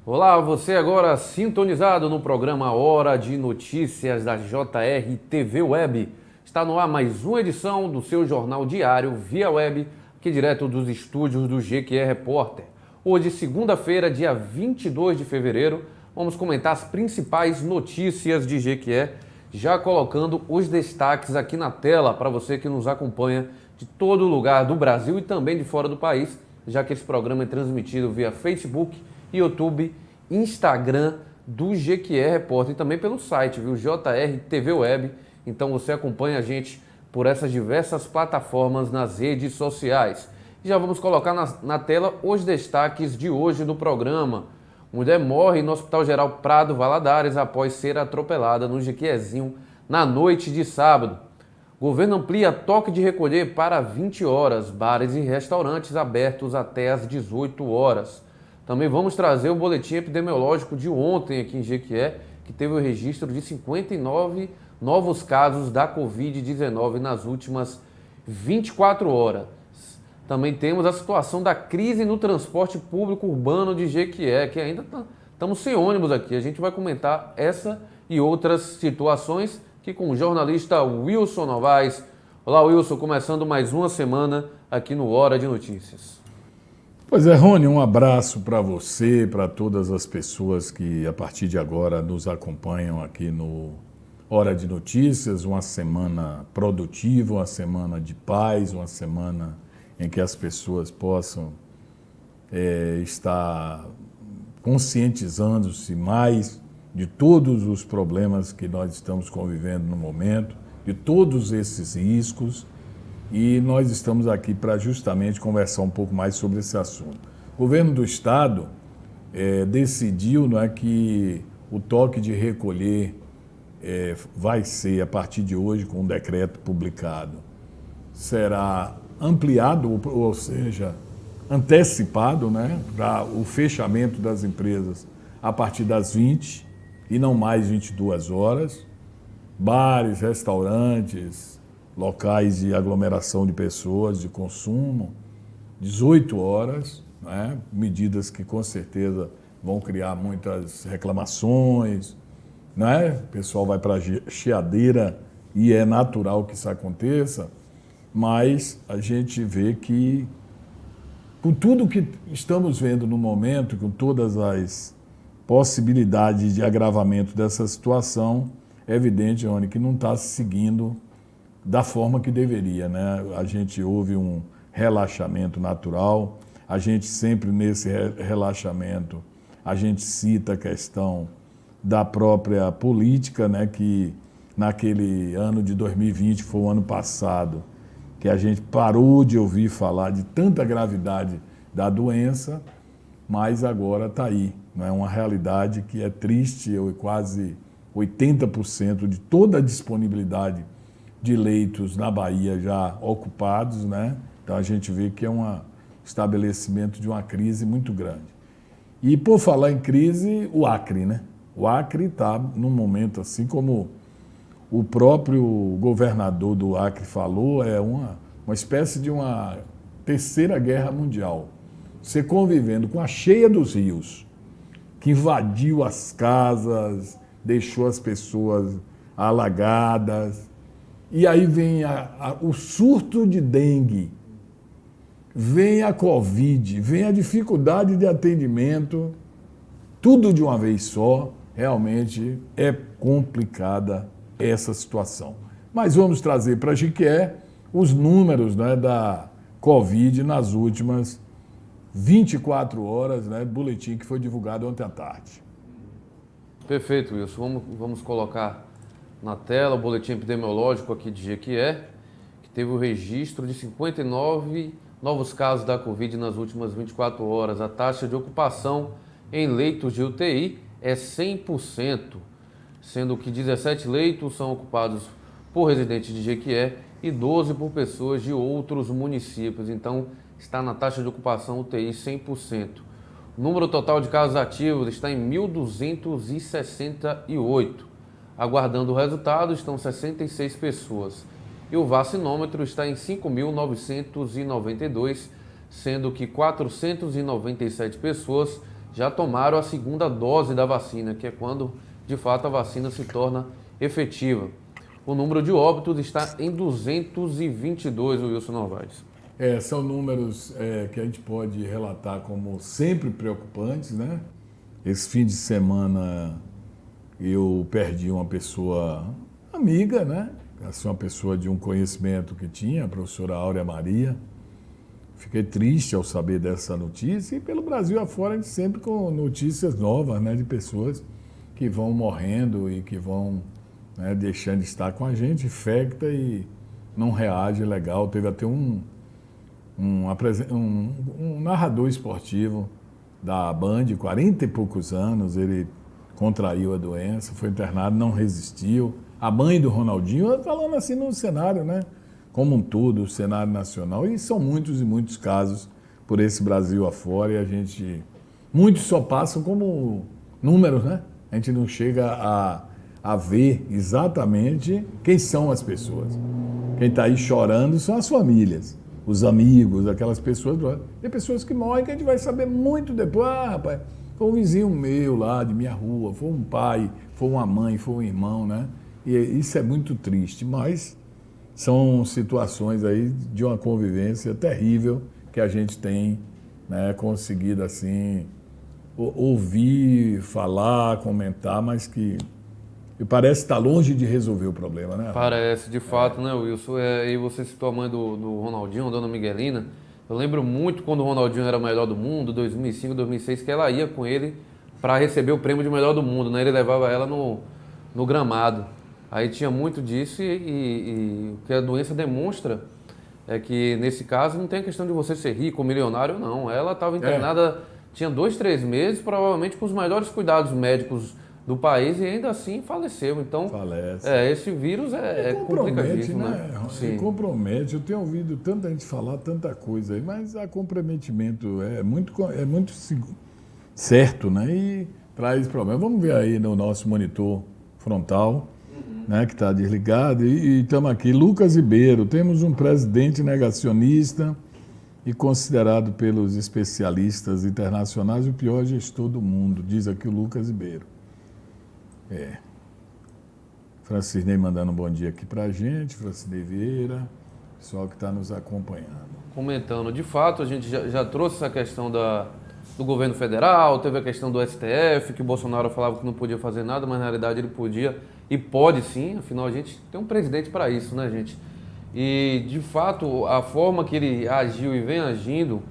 Olá, você agora sintonizado no programa Hora de Notícias da JR TV Web. Está no ar mais uma edição do seu jornal diário via web, aqui direto dos estúdios do GQE Repórter. Hoje, segunda-feira, dia 22 de fevereiro, vamos comentar as principais notícias de GQE, já colocando os destaques aqui na tela para você que nos acompanha de todo lugar do Brasil e também de fora do país, já que esse programa é transmitido via Facebook, YouTube, Instagram do GQE Repórter e também pelo site, viu? JR TV Web. Então você acompanha a gente por essas diversas plataformas nas redes sociais. E já vamos colocar na tela os destaques de hoje do programa. Mulher morre no Hospital Geral Prado Valadares após ser atropelada no Jequiézinho na noite de sábado. Governo amplia toque de recolher para 20 horas, bares e restaurantes abertos até às 18 horas. Também vamos trazer o boletim epidemiológico de ontem aqui em Jequié, que teve o registro de 59 novos casos da Covid-19 nas últimas 24 horas. Também temos a situação da crise no transporte público urbano de Jequié, que ainda estamos sem ônibus aqui. A gente vai comentar essa e outras situações aqui com o jornalista Wilson Novaes. Olá, Wilson, começando mais uma semana aqui no Hora de Notícias. Pois é, Rony, um abraço para você, para todas as pessoas que a partir de agora nos acompanham aqui no Hora de Notícias. Uma semana produtiva, uma semana de paz, uma semana em que as pessoas possam estar conscientizando-se mais de todos os problemas que nós estamos convivendo no momento, de todos esses riscos, e nós estamos aqui para justamente conversar um pouco mais sobre esse assunto. O governo do estado decidiu, não é, que o toque de recolher vai ser, a partir de hoje, com um decreto publicado, será ampliado, ou seja, antecipado, né, para o fechamento das empresas a partir das 20 e não mais 22 horas. Bares, restaurantes, locais de aglomeração de pessoas, de consumo, 18 horas, né? Medidas que com certeza vão criar muitas reclamações, né? O pessoal vai para a chiadeira e é natural que isso aconteça, mas a gente vê que, com tudo que estamos vendo no momento, com todas as possibilidades de agravamento dessa situação, é evidente, Rony, que não está se seguindo da forma que deveria, né? A gente houve um relaxamento natural, a gente sempre nesse relaxamento, a gente cita a questão da própria política, né? Que naquele ano de 2020, foi o ano passado, que a gente parou de ouvir falar de tanta gravidade da doença, mas agora está aí, não é uma realidade que é triste, quase 80% de toda a disponibilidade de leitos na Bahia já ocupados, né? Então a gente vê que é um estabelecimento de uma crise muito grande. E por falar em crise, o Acre, né? O Acre está num momento, assim como o próprio governador do Acre falou, é uma espécie de uma terceira guerra mundial. Você convivendo com a cheia dos rios, que invadiu as casas, deixou as pessoas alagadas. E aí vem o surto de dengue, vem a Covid, vem a dificuldade de atendimento, tudo de uma vez só. Realmente é complicada essa situação. Mas vamos trazer para a Jequié os números, né, da Covid nas últimas 24 horas, né, boletim que foi divulgado ontem à tarde. Perfeito, Wilson. Vamos colocar na tela o boletim epidemiológico aqui de Jequié, que teve o registro de 59 novos casos da Covid nas últimas 24 horas. A taxa de ocupação em leitos de UTI é 100%, sendo que 17 leitos são ocupados por residentes de Jequié e 12 por pessoas de outros municípios. Então, está na taxa de ocupação UTI 100%. O número total de casos ativos está em 1.268. Aguardando o resultado estão 66 pessoas. E o vacinômetro está em 5.992, sendo que 497 pessoas já tomaram a segunda dose da vacina, que é quando, de fato, a vacina se torna efetiva. O número de óbitos está em 222, Wilson Novaes. São números que a gente pode relatar como sempre preocupantes, né? Esse fim de semana eu perdi uma pessoa amiga, né? Assim, uma pessoa de um conhecimento que tinha, a professora Áurea Maria. Fiquei triste ao saber dessa notícia, e pelo Brasil afora a gente sempre com notícias novas, né? De pessoas que vão morrendo e que vão, né, deixando de estar com a gente, infecta e não reage legal. Teve até um narrador esportivo da Band, 40 e poucos anos, ele contraiu a doença, foi internado, não resistiu. A mãe do Ronaldinho, falando assim no cenário, né? Como um todo, o cenário nacional, e são muitos e muitos casos por esse Brasil afora, e muitos só passam como números, né? A gente não chega a ver exatamente quem são as pessoas. Quem está aí chorando são as famílias, os amigos, aquelas pessoas. Tem pessoas que morrem que a gente vai saber muito depois. Rapaz, foi um vizinho meu lá de minha rua, foi um pai, foi uma mãe, foi um irmão, né? E isso é muito triste, mas são situações aí de uma convivência terrível que a gente tem, né, conseguido assim ouvir, falar, comentar, mas que parece estar longe de resolver o problema, né? Parece, de fato, né, Wilson? E você citou a mãe do Ronaldinho, a dona Miguelina. Eu lembro muito quando o Ronaldinho era o melhor do mundo, 2005, 2006, que ela ia com ele para receber o prêmio de melhor do mundo, né? Ele levava ela no gramado. Aí tinha muito disso, e o que a doença demonstra é que, nesse caso, não tem questão de você ser rico ou milionário, não. Ela estava internada, tinha 2, 3 meses, provavelmente com os melhores cuidados médicos do país, e ainda assim faleceu. Então, falece. Esse vírus é complicadíssimo, né? Sim. Compromete. Eu tenho ouvido tanta gente falar tanta coisa aí, mas o comprometimento é muito certo, né? E traz problema. Vamos ver aí no nosso monitor frontal, né, que está desligado, e estamos aqui. Lucas Ribeiro, temos um presidente negacionista e considerado pelos especialistas internacionais o pior gestor do mundo, diz aqui o Lucas Ribeiro. Francisnei mandando um bom dia aqui para a gente, Francisnei Vieira, pessoal que está nos acompanhando. Comentando, de fato, a gente já trouxe essa questão do governo federal, teve a questão do STF, que o Bolsonaro falava que não podia fazer nada, mas na realidade ele podia e pode sim, afinal a gente tem um presidente para isso, né, gente? E, de fato, a forma que ele agiu e vem agindo,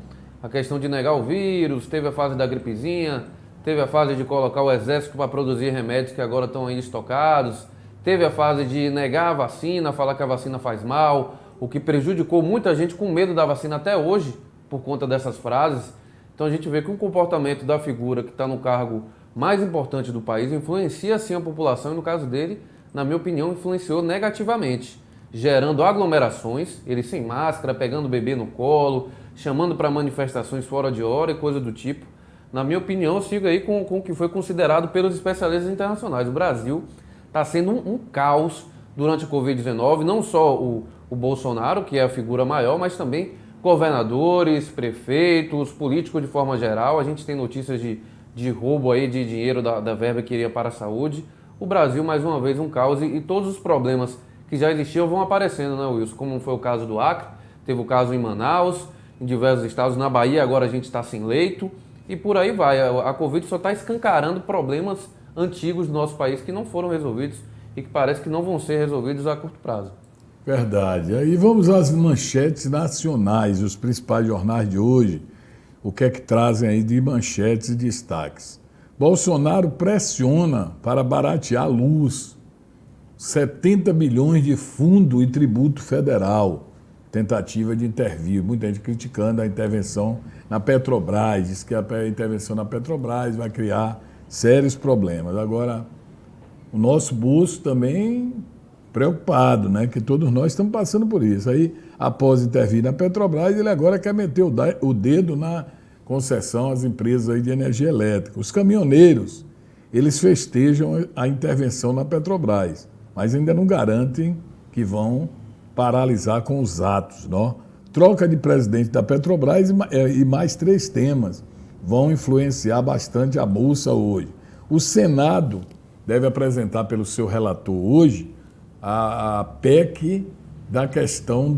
a questão de negar o vírus, teve a fase da gripezinha, teve a fase de colocar o exército para produzir remédios que agora estão aí estocados, teve a fase de negar a vacina, falar que a vacina faz mal, o que prejudicou muita gente com medo da vacina até hoje, por conta dessas frases. Então a gente vê que o comportamento da figura que está no cargo mais importante do país influencia sim a população, e no caso dele, na minha opinião, influenciou negativamente, gerando aglomerações, ele sem máscara, pegando o bebê no colo, chamando para manifestações fora de hora e coisa do tipo. Na minha opinião, eu sigo aí com o que foi considerado pelos especialistas internacionais. O Brasil está sendo um caos durante a Covid-19, não só o Bolsonaro, que é a figura maior, mas também governadores, prefeitos, políticos de forma geral. A gente tem notícias de roubo aí de dinheiro da verba que iria para a saúde. O Brasil, mais uma vez, um caos, e todos os problemas que já existiam vão aparecendo, né, Wilson? Como foi o caso do Acre, teve o caso em Manaus, em diversos estados, na Bahia agora a gente está sem leito, e por aí vai. A Covid só está escancarando problemas antigos do nosso país que não foram resolvidos e que parece que não vão ser resolvidos a curto prazo. Verdade. Aí vamos às manchetes nacionais, os principais jornais de hoje. O que é que trazem aí de manchetes e destaques? Bolsonaro pressiona para baratear a luz. 70 bilhões de fundo e tributo federal. Tentativa de intervir. Muita gente criticando a intervenção na Petrobras. Diz que a intervenção na Petrobras vai criar sérios problemas. Agora, o nosso bolso também preocupado, né? Que todos nós estamos passando por isso. Aí, após intervir na Petrobras, ele agora quer meter o dedo na concessão às empresas aí de energia elétrica. Os caminhoneiros, eles festejam a intervenção na Petrobras, mas ainda não garantem que vão paralisar com os atos, não? Troca de presidente da Petrobras e mais 3 temas. vão influenciar bastante a Bolsa hoje. O Senado deve apresentar pelo seu relator hoje a PEC da questão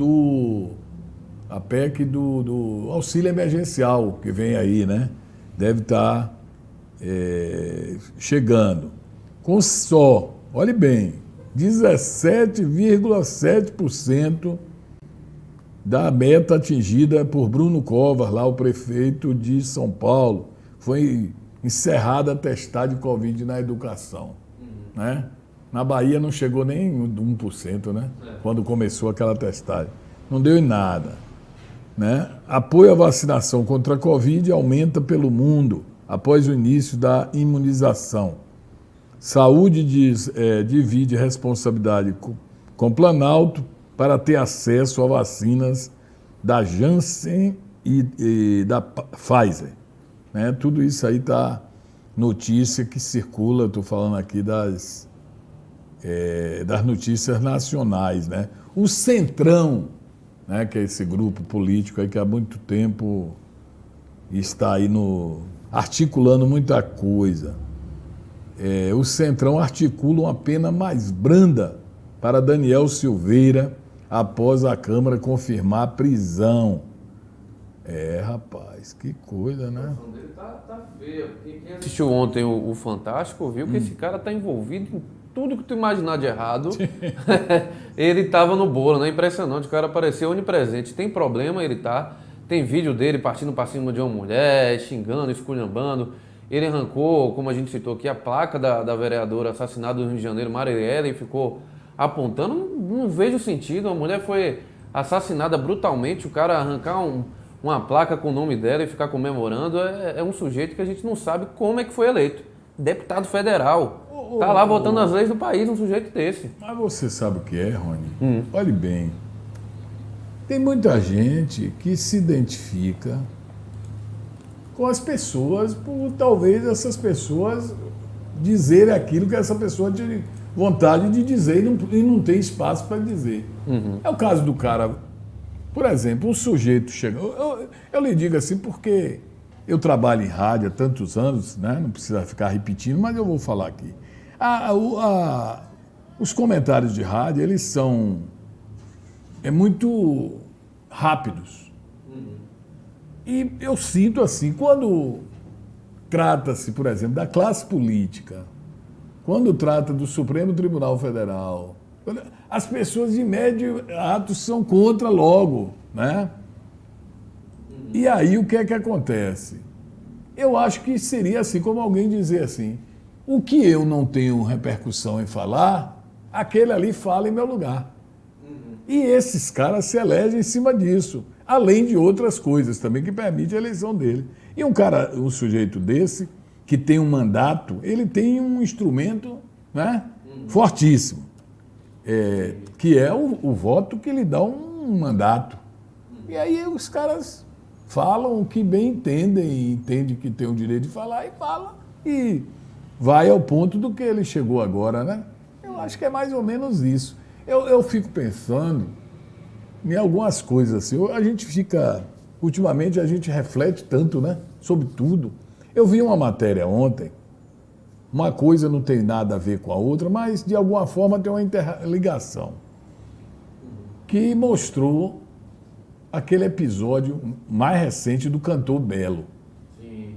a PEC do auxílio emergencial, que vem aí, né? Deve estar chegando. Com só, olhe bem, 17,7% da meta atingida por Bruno Covas, lá o prefeito de São Paulo. Foi encerrada a testagem de Covid na educação. Né? Na Bahia não chegou nem 1%, né? Quando começou aquela testagem. Não deu em nada. Né? Apoio à vacinação contra a Covid aumenta pelo mundo após o início da imunização. Saúde divide responsabilidade com Planalto para ter acesso a vacinas da Janssen e da Pfizer. Né? Tudo isso aí está notícia que circula, estou falando aqui das notícias nacionais. Né? O Centrão, né, que é esse grupo político aí que há muito tempo está aí articulando muita coisa. O Centrão articula uma pena mais branda para Daniel Silveira após a Câmara confirmar a prisão. Rapaz, que coisa, né? A situação dele tá feia. Quem assistiu ontem o Fantástico viu que esse cara tá envolvido em tudo que tu imaginar de errado. Ele tava no bolo, né? Impressionante, o cara apareceu onipresente. Tem problema, ele tá. Tem vídeo dele partindo para cima de uma mulher, xingando, esculhambando. Ele arrancou, como a gente citou aqui, a placa da vereadora assassinada do Rio de Janeiro, Marielle, e ficou apontando. Não vejo sentido. A mulher foi assassinada brutalmente, o cara arrancar uma placa com o nome dela e ficar comemorando é um sujeito que a gente não sabe como é que foi eleito. Deputado federal. Tá lá votando as leis do país, um sujeito desse. Mas você sabe o que é, Rony? Olhe bem. Tem muita gente que se identifica com as pessoas por talvez essas pessoas dizerem aquilo que essa pessoa tinha vontade de dizer e não tem espaço para dizer. É o caso do cara, por exemplo, um sujeito chega... Eu lhe digo assim porque eu trabalho em rádio há tantos anos, né? Não precisa ficar repetindo, mas eu vou falar aqui. Os comentários de rádio, eles são muito rápidos. E eu sinto assim, quando trata-se, por exemplo, da classe política, quando trata do Supremo Tribunal Federal, as pessoas de imediato são contra logo, né? E aí o que é que acontece? Eu acho que seria assim, como alguém dizer assim, o que eu não tenho repercussão em falar, aquele ali fala em meu lugar. E esses caras se elegem em cima disso, além de outras coisas também que permitem a eleição dele. E um sujeito desse, que tem um mandato, ele tem um instrumento, né, fortíssimo, que é o voto que lhe dá um mandato. E aí os caras falam o que bem entendem, e entendem que tem o direito de falar, e fala, e vai ao ponto do que ele chegou agora, né? Eu acho que é mais ou menos isso. Eu fico pensando em algumas coisas assim. Ultimamente a gente reflete tanto, né? Sobre tudo. Eu vi uma matéria ontem, uma coisa não tem nada a ver com a outra, mas de alguma forma tem uma interligação, que mostrou aquele episódio mais recente do cantor Belo. Sim.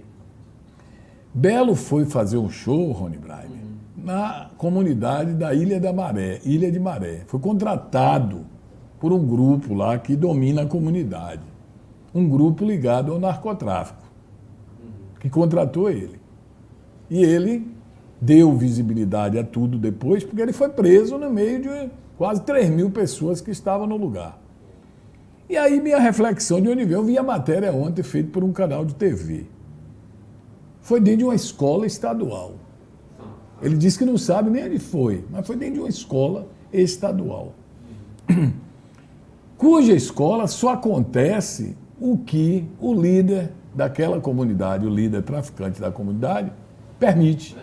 Belo foi fazer um show, Rony Braime, na comunidade da Ilha de Maré. Foi contratado por um grupo lá que domina a comunidade. Um grupo ligado ao narcotráfico, que contratou ele. E ele deu visibilidade a tudo depois, porque ele foi preso no meio de quase 3.000 pessoas que estavam no lugar. E aí minha reflexão de onde veio, eu vi a matéria ontem feita por um canal de TV. Foi dentro de uma escola estadual. Ele disse que não sabe nem onde foi, mas foi dentro de uma escola estadual. Cuja escola só acontece o que o líder daquela comunidade, o líder traficante da comunidade, permite.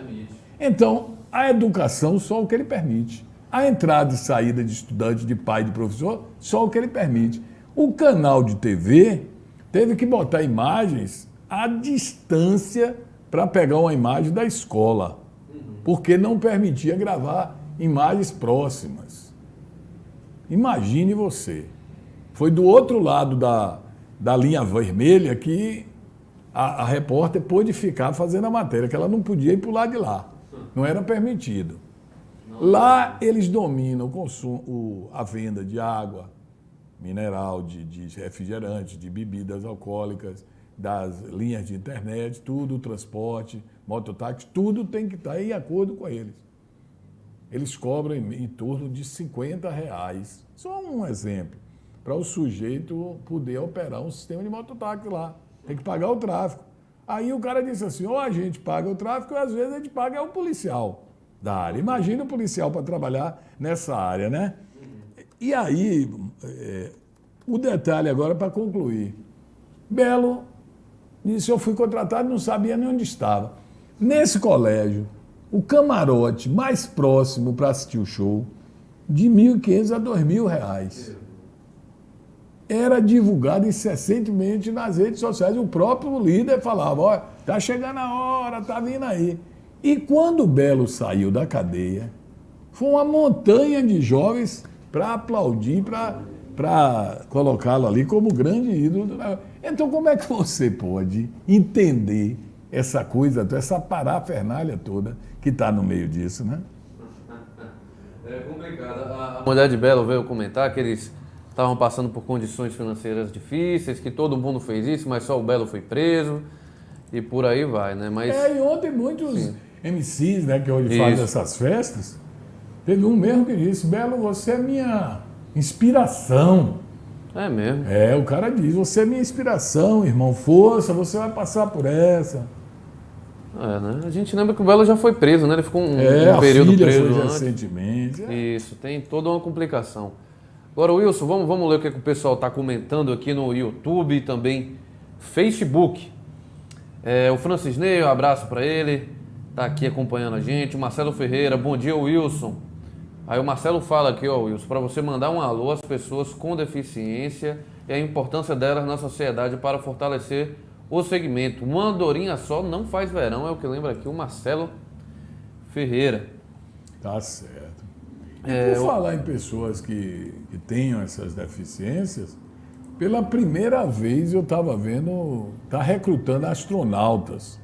Então, a educação só o que ele permite. A entrada e saída de estudante, de pai, de professor, só o que ele permite. O canal de TV teve que botar imagens a distância para pegar uma imagem da escola, porque não permitia gravar imagens próximas. Imagine você. Foi do outro lado da linha vermelha que a repórter pôde ficar fazendo a matéria, que ela não podia ir para o lado de lá. Não era permitido. Lá eles dominam o consumo, a venda de água mineral, de refrigerantes, de bebidas alcoólicas, das linhas de internet, tudo, o transporte, mototáxi, tudo tem que estar em acordo com eles. Eles cobram em torno de R$50, só um exemplo, para o sujeito poder operar um sistema de mototáxi lá. Tem que pagar o tráfego. Aí o cara disse assim, ou a gente paga o tráfego, ou às vezes a gente paga o policial da área. Imagina o policial para trabalhar nessa área, né? E aí, o detalhe agora para concluir. Belo disse, eu fui contratado e não sabia nem onde estava. Nesse colégio, o camarote mais próximo para assistir o show, de R$1.500 a R$2.000. Era divulgado incessantemente nas redes sociais. O próprio líder falava, ó, tá chegando a hora, tá vindo aí. E quando o Belo saiu da cadeia, foi uma montanha de jovens para aplaudir, para colocá-lo ali como grande ídolo. Então, como é que você pode entender essa coisa, essa parafernália toda que está no meio disso, né? É complicado. A mulher de Belo veio comentar que eles estavam passando por condições financeiras difíceis, que todo mundo fez isso, mas só o Belo foi preso e por aí vai, né? Mas... e ontem muitos MCs, né, que hoje fazem essas festas, teve um mesmo que disse, Belo, você é minha inspiração. É mesmo? O cara diz, você é minha inspiração, irmão, força, você vai passar por essa. Né? A gente lembra que o Belo já foi preso, né? Ele ficou um período a filha preso foi antes. Recentemente. Isso, tem toda uma complicação. Agora, Wilson, vamos ler o que o pessoal está comentando aqui no YouTube e também Facebook. O Francisnei, um abraço para ele, está aqui acompanhando a gente. O Marcelo Ferreira, bom dia, Wilson. Aí o Marcelo fala aqui, ó, Wilson, para você mandar um alô às pessoas com deficiência e a importância delas na sociedade para fortalecer o segmento. Uma andorinha só não faz verão, é o que lembra aqui o Marcelo Ferreira. Tá certo. E por falar em pessoas que tenham essas deficiências, pela primeira vez eu estava vendo, está recrutando astronautas.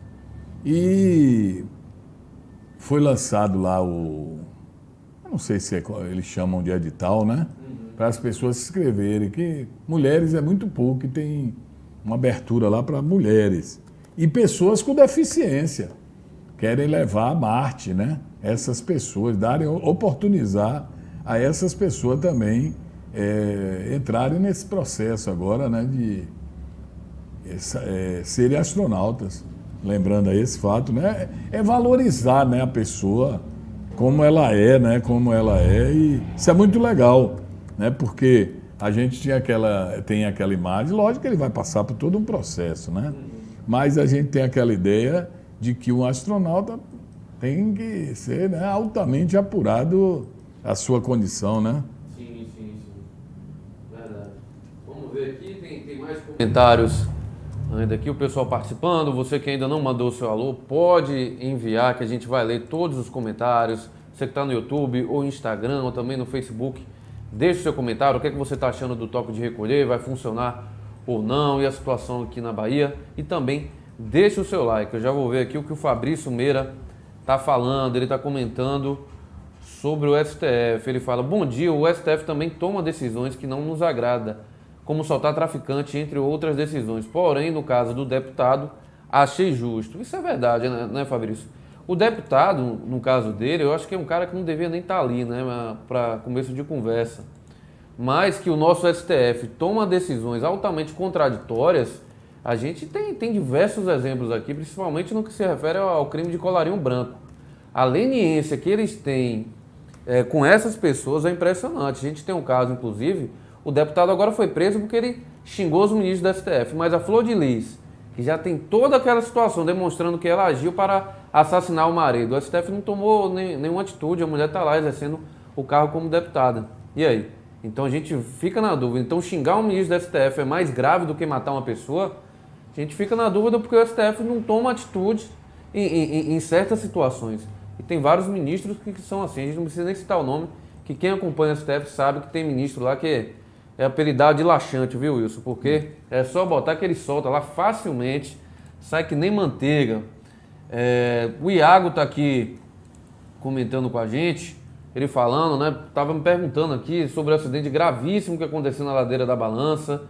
E foi lançado lá eu não sei se eles chamam de edital, né? Para as pessoas se inscreverem, que mulheres é muito pouco, e tem uma abertura lá para mulheres. E pessoas com deficiência querem levar a Marte, né? Essas pessoas, oportunizar a essas pessoas também entrarem nesse processo agora, né? De serem astronautas. Lembrando aí esse fato, né? É valorizar, né, a pessoa como ela é, né? Como ela é, e isso é muito legal, né? Porque a gente tem aquela imagem, lógico que ele vai passar por todo um processo, né? Mas a gente tem aquela ideia de que um astronauta tem que ser, né, altamente apurado a sua condição, né? Sim. Verdade. Vamos ver aqui, tem mais comentários ainda aqui, o pessoal participando. Você que ainda não mandou o seu alô, pode enviar que a gente vai ler todos os comentários. Você que está no YouTube ou Instagram ou também no Facebook, deixe o seu comentário, o que é que você está achando do toque de recolher, vai funcionar ou não, e a situação aqui na Bahia. E também deixe o seu like. Eu já vou ver aqui o que o Fabrício Meira está falando, ele está comentando sobre o STF. Ele fala, bom dia, o STF também toma decisões que não nos agrada, como soltar traficante, entre outras decisões. Porém, no caso do deputado, achei justo. Isso é verdade, né, Fabrício? O deputado, no caso dele, eu acho que é um cara que não devia nem estar ali, né, para começo de conversa. Mas que o nosso STF toma decisões altamente contraditórias, a gente tem diversos exemplos aqui, principalmente no que se refere ao crime de colarinho branco. A leniência que eles têm com essas pessoas é impressionante. A gente tem um caso, inclusive, o deputado agora foi preso porque ele xingou os ministros do STF, mas a Flor de Lis, que já tem toda aquela situação demonstrando que ela agiu para assassinar o marido, o STF não tomou nenhuma atitude, a mulher está lá exercendo o cargo como deputada. E aí? Então a gente fica na dúvida. Então xingar um ministro do STF é mais grave do que matar uma pessoa? A A gente fica na dúvida porque o STF não toma atitude em certas situações. E tem vários ministros que são assim, a gente não precisa nem citar o nome, que quem acompanha o STF sabe que tem ministro lá que é apelidado de laxante, viu, Wilson? Porque é só botar que ele solta lá facilmente, sai que nem manteiga. O Iago tá aqui comentando com a gente, ele falando, né? Tava me perguntando aqui sobre o acidente gravíssimo que aconteceu na ladeira da Balança.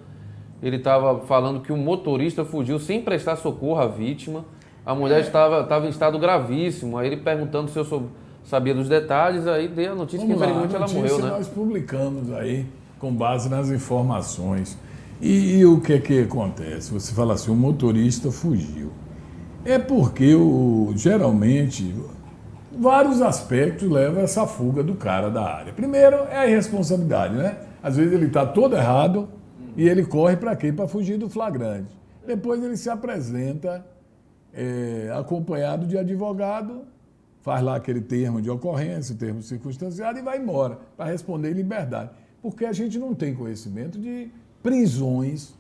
Ele estava falando que o motorista fugiu sem prestar socorro à vítima. A mulher estava em estado gravíssimo. Aí ele perguntando se eu sabia dos detalhes, aí dei a notícia que infelizmente ela morreu, né? Nós publicamos aí com base nas informações. E o que acontece? Você fala assim, o motorista fugiu. É porque geralmente vários aspectos levam a essa fuga do cara da área. Primeiro é a irresponsabilidade, né? Às vezes ele está todo errado e ele corre para quê? Para fugir do flagrante. Depois ele se apresenta acompanhado de advogado, faz lá aquele termo de ocorrência, termo circunstanciado e vai embora para responder em liberdade. Porque a gente não tem conhecimento de prisões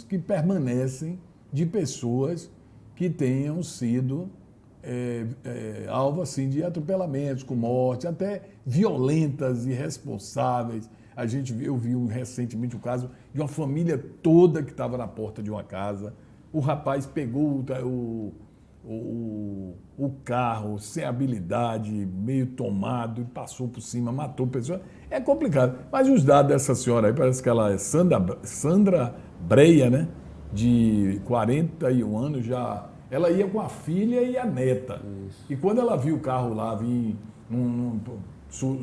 que permanecem de pessoas que tenham sido alvo assim, de atropelamentos, com morte, até violentas, irresponsáveis. Eu vi recentemente o caso de uma família toda que estava na porta de uma casa. O rapaz pegou o carro sem habilidade, meio tomado, e passou por cima, matou pessoas. É complicado. Mas os dados dessa senhora aí, parece que ela é Sandra Breia, né? De 41 anos já. Ela ia com a filha e a neta. Isso. E quando ela viu o carro lá vir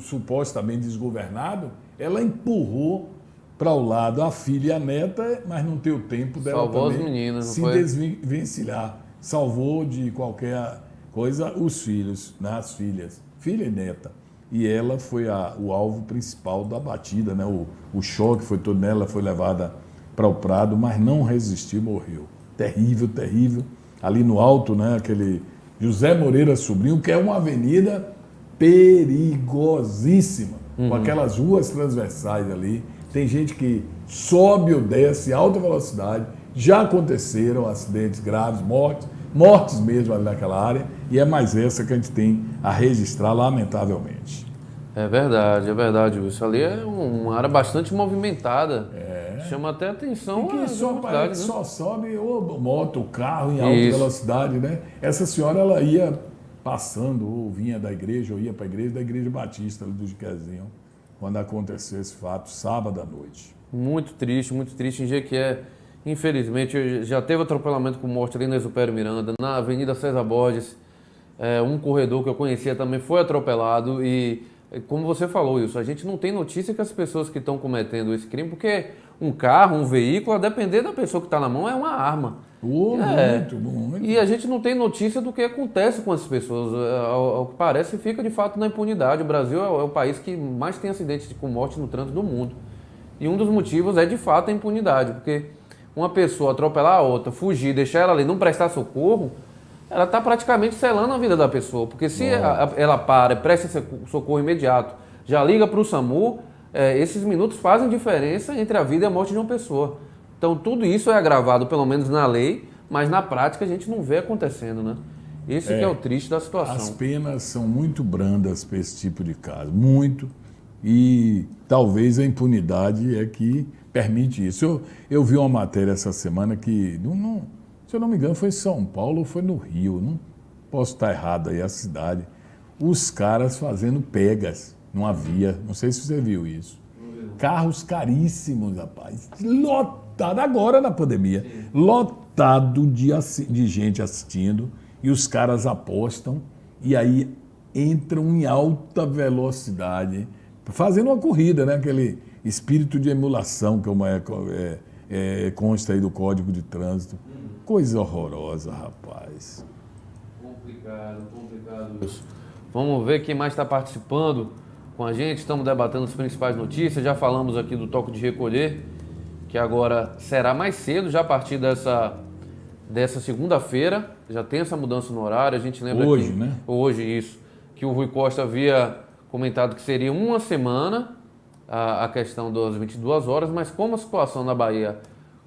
supostamente desgovernado, ela empurrou para o lado a filha e a neta, mas não teve o tempo dela salvou também as meninas, se desvencilhar. Salvou de qualquer coisa os filhos, né? As filhas, filha e neta. E ela foi o alvo principal da batida, né? O choque foi todo nela, foi levada para o Prado, mas não resistiu, morreu. Terrível, terrível. Ali no alto, né? Aquele José Moreira Sobrinho, que é uma avenida perigosíssima, com aquelas ruas transversais ali. Tem gente que sobe ou desce, alta velocidade. Já aconteceram acidentes graves, mortes mesmo ali naquela área, e é mais essa que a gente tem a registrar, lamentavelmente. É verdade, Wilson. Ali é uma área bastante movimentada. Chama até atenção. E que só sobe ou moto, carro em alta velocidade, né? Essa senhora, ela ia passando, ou vinha da igreja, ou ia para a igreja, da Igreja Batista ali do Jiquezinho, quando aconteceu esse fato, sábado à noite. Muito triste em Jequié. Infelizmente, já teve atropelamento com morte ali na Exupério Miranda, na Avenida César Borges. Um corredor que eu conhecia também foi atropelado e, como você falou, Wilson, a gente não tem notícia que as pessoas que estão cometendo esse crime, porque um carro, um veículo, a depender da pessoa que está na mão, é uma arma. Muito. E a gente não tem notícia do que acontece com as pessoas. Ao que parece, fica de fato na impunidade. O Brasil é o país que mais tem acidentes com morte no trânsito do mundo. E um dos motivos é, de fato, a impunidade, porque uma pessoa atropelar a outra, fugir, deixar ela ali, não prestar socorro, ela está praticamente selando a vida da pessoa. Porque se ela para, presta socorro imediato, já liga para o SAMU, esses minutos fazem diferença entre a vida e a morte de uma pessoa. Então tudo isso é agravado, pelo menos na lei, mas na prática a gente não vê acontecendo, né? Esse que é o triste da situação. As penas são muito brandas para esse tipo de caso, muito. E talvez a impunidade é que permite isso. Eu vi uma matéria essa semana que, se eu não me engano, foi em São Paulo ou foi no Rio, não posso estar errado aí a cidade, os caras fazendo pegas numa via, não sei se você viu isso. Carros caríssimos, rapaz, lotado, agora na pandemia, lotado de gente assistindo, e os caras apostam, e aí entram em alta velocidade, fazendo uma corrida, né? Aquele espírito de emulação que consta aí do Código de Trânsito. Coisa horrorosa, rapaz. Complicado. Vamos ver quem mais está participando com a gente. Estamos debatendo as principais notícias. Já falamos aqui do toque de recolher, que agora será mais cedo, já a partir dessa segunda-feira. Já tem essa mudança no horário. A gente lembra hoje, né? Hoje, isso. Que o Rui Costa havia comentado que seria uma semana a questão das 22 horas, mas como a situação na Bahia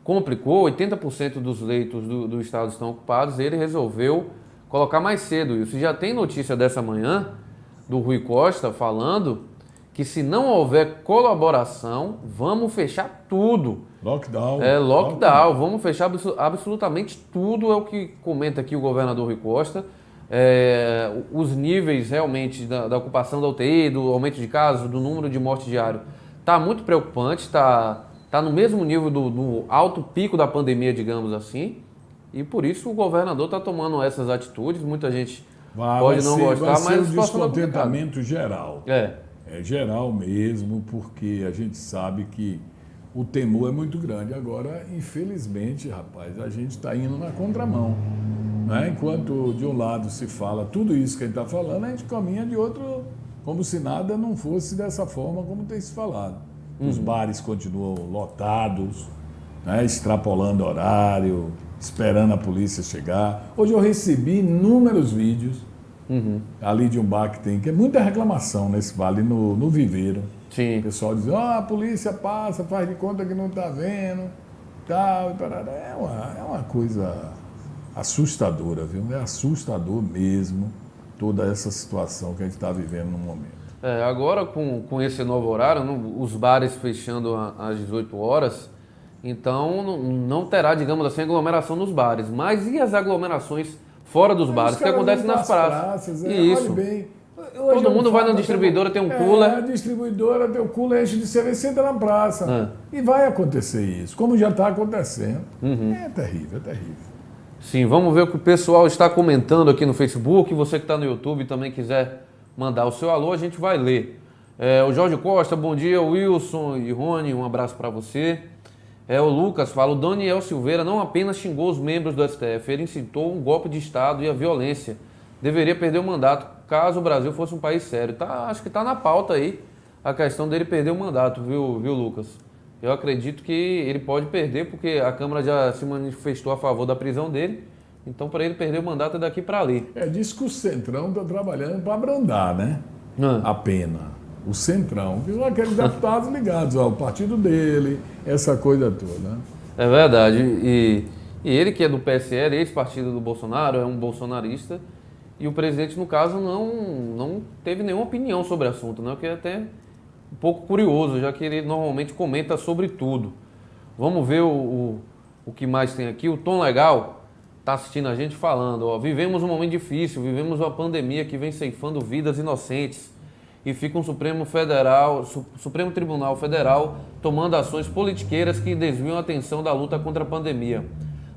complicou, 80% dos leitos do estado estão ocupados, ele resolveu colocar mais cedo isso. Já tem notícia dessa manhã do Rui Costa falando que se não houver colaboração, vamos fechar tudo. Lockdown. Lockdown, vamos fechar absolutamente tudo, é o que comenta aqui o governador Rui Costa. Os níveis realmente da ocupação da UTI, do aumento de casos, do número de mortes diário, está muito preocupante, está no mesmo nível do alto pico da pandemia, digamos assim, e por isso o governador está tomando essas atitudes. Muita gente pode não gostar, mas um descontentamento geral. É geral mesmo, porque a gente sabe que o temor é muito grande. Agora, infelizmente, rapaz, a gente está indo na contramão. Né? Enquanto de um lado se fala tudo isso que a gente está falando, a gente caminha de outro, como se nada não fosse dessa forma como tem se falado. Os bares continuam lotados, né? Extrapolando horário, esperando a polícia chegar. Hoje eu recebi inúmeros vídeos ali de um bar que é muita reclamação nesse bar, ali no Viveiro. Sim. O pessoal diz, a polícia passa, faz de conta que não está vendo, tal, e parará. É uma coisa assustadora, viu? É assustador mesmo toda essa situação que a gente está vivendo no momento. Agora com esse novo horário, os bares fechando às 18 horas, então não terá, digamos assim, aglomeração nos bares. Mas e as aglomerações fora dos bares, que acontecem nas praças? Isso. Olha bem, todo mundo vai na distribuidora, tem um cooler. A distribuidora tem um cooler, enche de cerveja, senta na praça. E vai acontecer isso, como já está acontecendo. É terrível, é terrível. Sim, vamos ver o que o pessoal está comentando aqui no Facebook. Você que está no YouTube também quiser mandar o seu alô, a gente vai ler. O Jorge Costa, bom dia. O Wilson e Rony, um abraço para você. O Lucas fala, o Daniel Silveira não apenas xingou os membros do STF, ele incitou um golpe de Estado e a violência. Deveria perder o mandato caso o Brasil fosse um país sério. Acho que está na pauta aí a questão dele perder o mandato, viu, Lucas? Eu acredito que ele pode perder, porque a Câmara já se manifestou a favor da prisão dele. Então, para ele perder o mandato é daqui para ali. Diz que o Centrão está trabalhando para abrandar, né? A pena. O Centrão, que são aqueles deputados ligados ao partido dele, essa coisa toda. É verdade. E ele, que é do PSL, ex-partido do Bolsonaro, é um bolsonarista. E o presidente, no caso, não teve nenhuma opinião sobre o assunto, né? O que é até um pouco curioso, já que ele normalmente comenta sobre tudo. Vamos ver o que mais tem aqui. O Tom Legal está assistindo a gente falando, vivemos um momento difícil, vivemos uma pandemia que vem ceifando vidas inocentes e fica um Supremo Tribunal Federal tomando ações politiqueiras que desviam a atenção da luta contra a pandemia.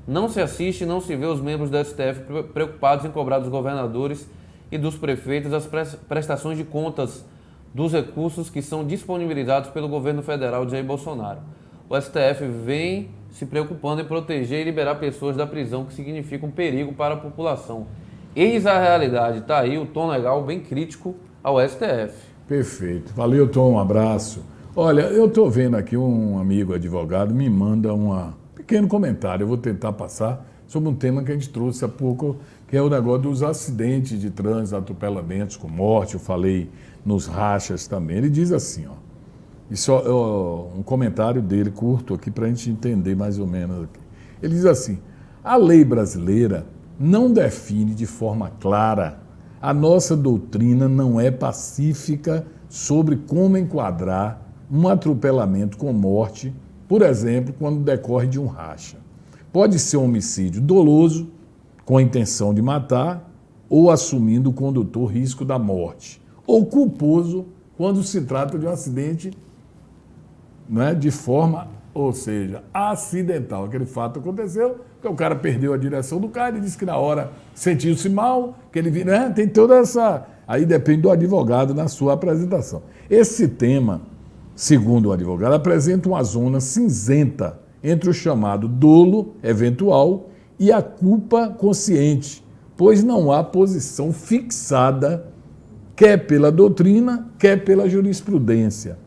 Não se assiste e não se vê os membros do STF preocupados em cobrar dos governadores e dos prefeitos as prestações de contas dos recursos que são disponibilizados pelo governo federal de Jair Bolsonaro. O STF vem se preocupando em proteger e liberar pessoas da prisão, que significa um perigo para a população. Eis a realidade. Está aí o Tom Legal, bem crítico ao STF. Perfeito. Valeu, Tom. Um abraço. Olha, eu estou vendo aqui um amigo advogado me manda um pequeno comentário. Eu vou tentar passar sobre um tema que a gente trouxe há pouco, que é o negócio dos acidentes de trânsito, atropelamentos com morte. Eu falei nos rachas também. Ele diz assim, isso é um comentário dele curto aqui para a gente entender mais ou menos aqui. Ele diz assim, a lei brasileira não define de forma clara, a nossa doutrina não é pacífica sobre como enquadrar um atropelamento com morte, por exemplo, quando decorre de um racha. Pode ser um homicídio doloso, com a intenção de matar, ou assumindo o condutor risco da morte, ou culposo quando se trata de um acidente, não é, de forma, ou seja, acidental. Aquele fato aconteceu, porque o cara perdeu a direção do carro, ele disse que na hora sentiu-se mal, que ele viu, né? Tem toda essa... Aí depende do advogado na sua apresentação. Esse tema, segundo o advogado, apresenta uma zona cinzenta entre o chamado dolo eventual e a culpa consciente, pois não há posição fixada, quer pela doutrina, quer pela jurisprudência.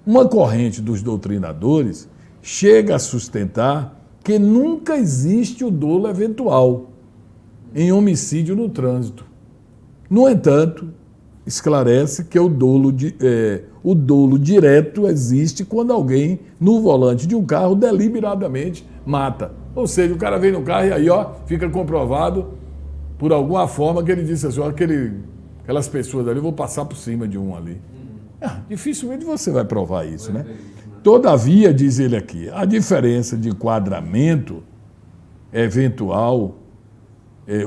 Uma corrente dos doutrinadores chega a sustentar que nunca existe o dolo eventual em homicídio no trânsito. No entanto, esclarece que o dolo direto existe quando alguém, no volante de um carro, deliberadamente mata. Ou seja, o cara vem no carro e aí fica comprovado por alguma forma que ele disse assim, aquelas pessoas ali, eu vou passar por cima de um ali. Dificilmente você vai provar isso, né? Todavia, diz ele aqui, a diferença de enquadramento eventual,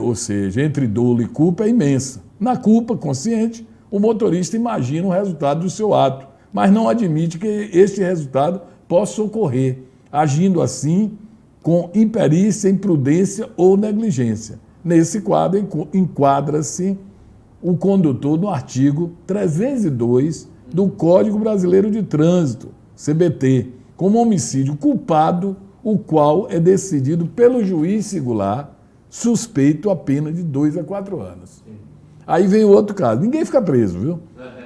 ou seja, entre dolo e culpa é imensa. Na culpa consciente, o motorista imagina o resultado do seu ato, mas não admite que este resultado possa ocorrer, agindo assim com imperícia, imprudência ou negligência. Nesse quadro, enquadra-se o condutor no artigo 302 do Código Brasileiro de Trânsito, CBT, como homicídio culpado, o qual é decidido pelo juiz singular, suspeito a pena de 2 a 4 anos. Aí vem o outro caso. Ninguém fica preso, viu?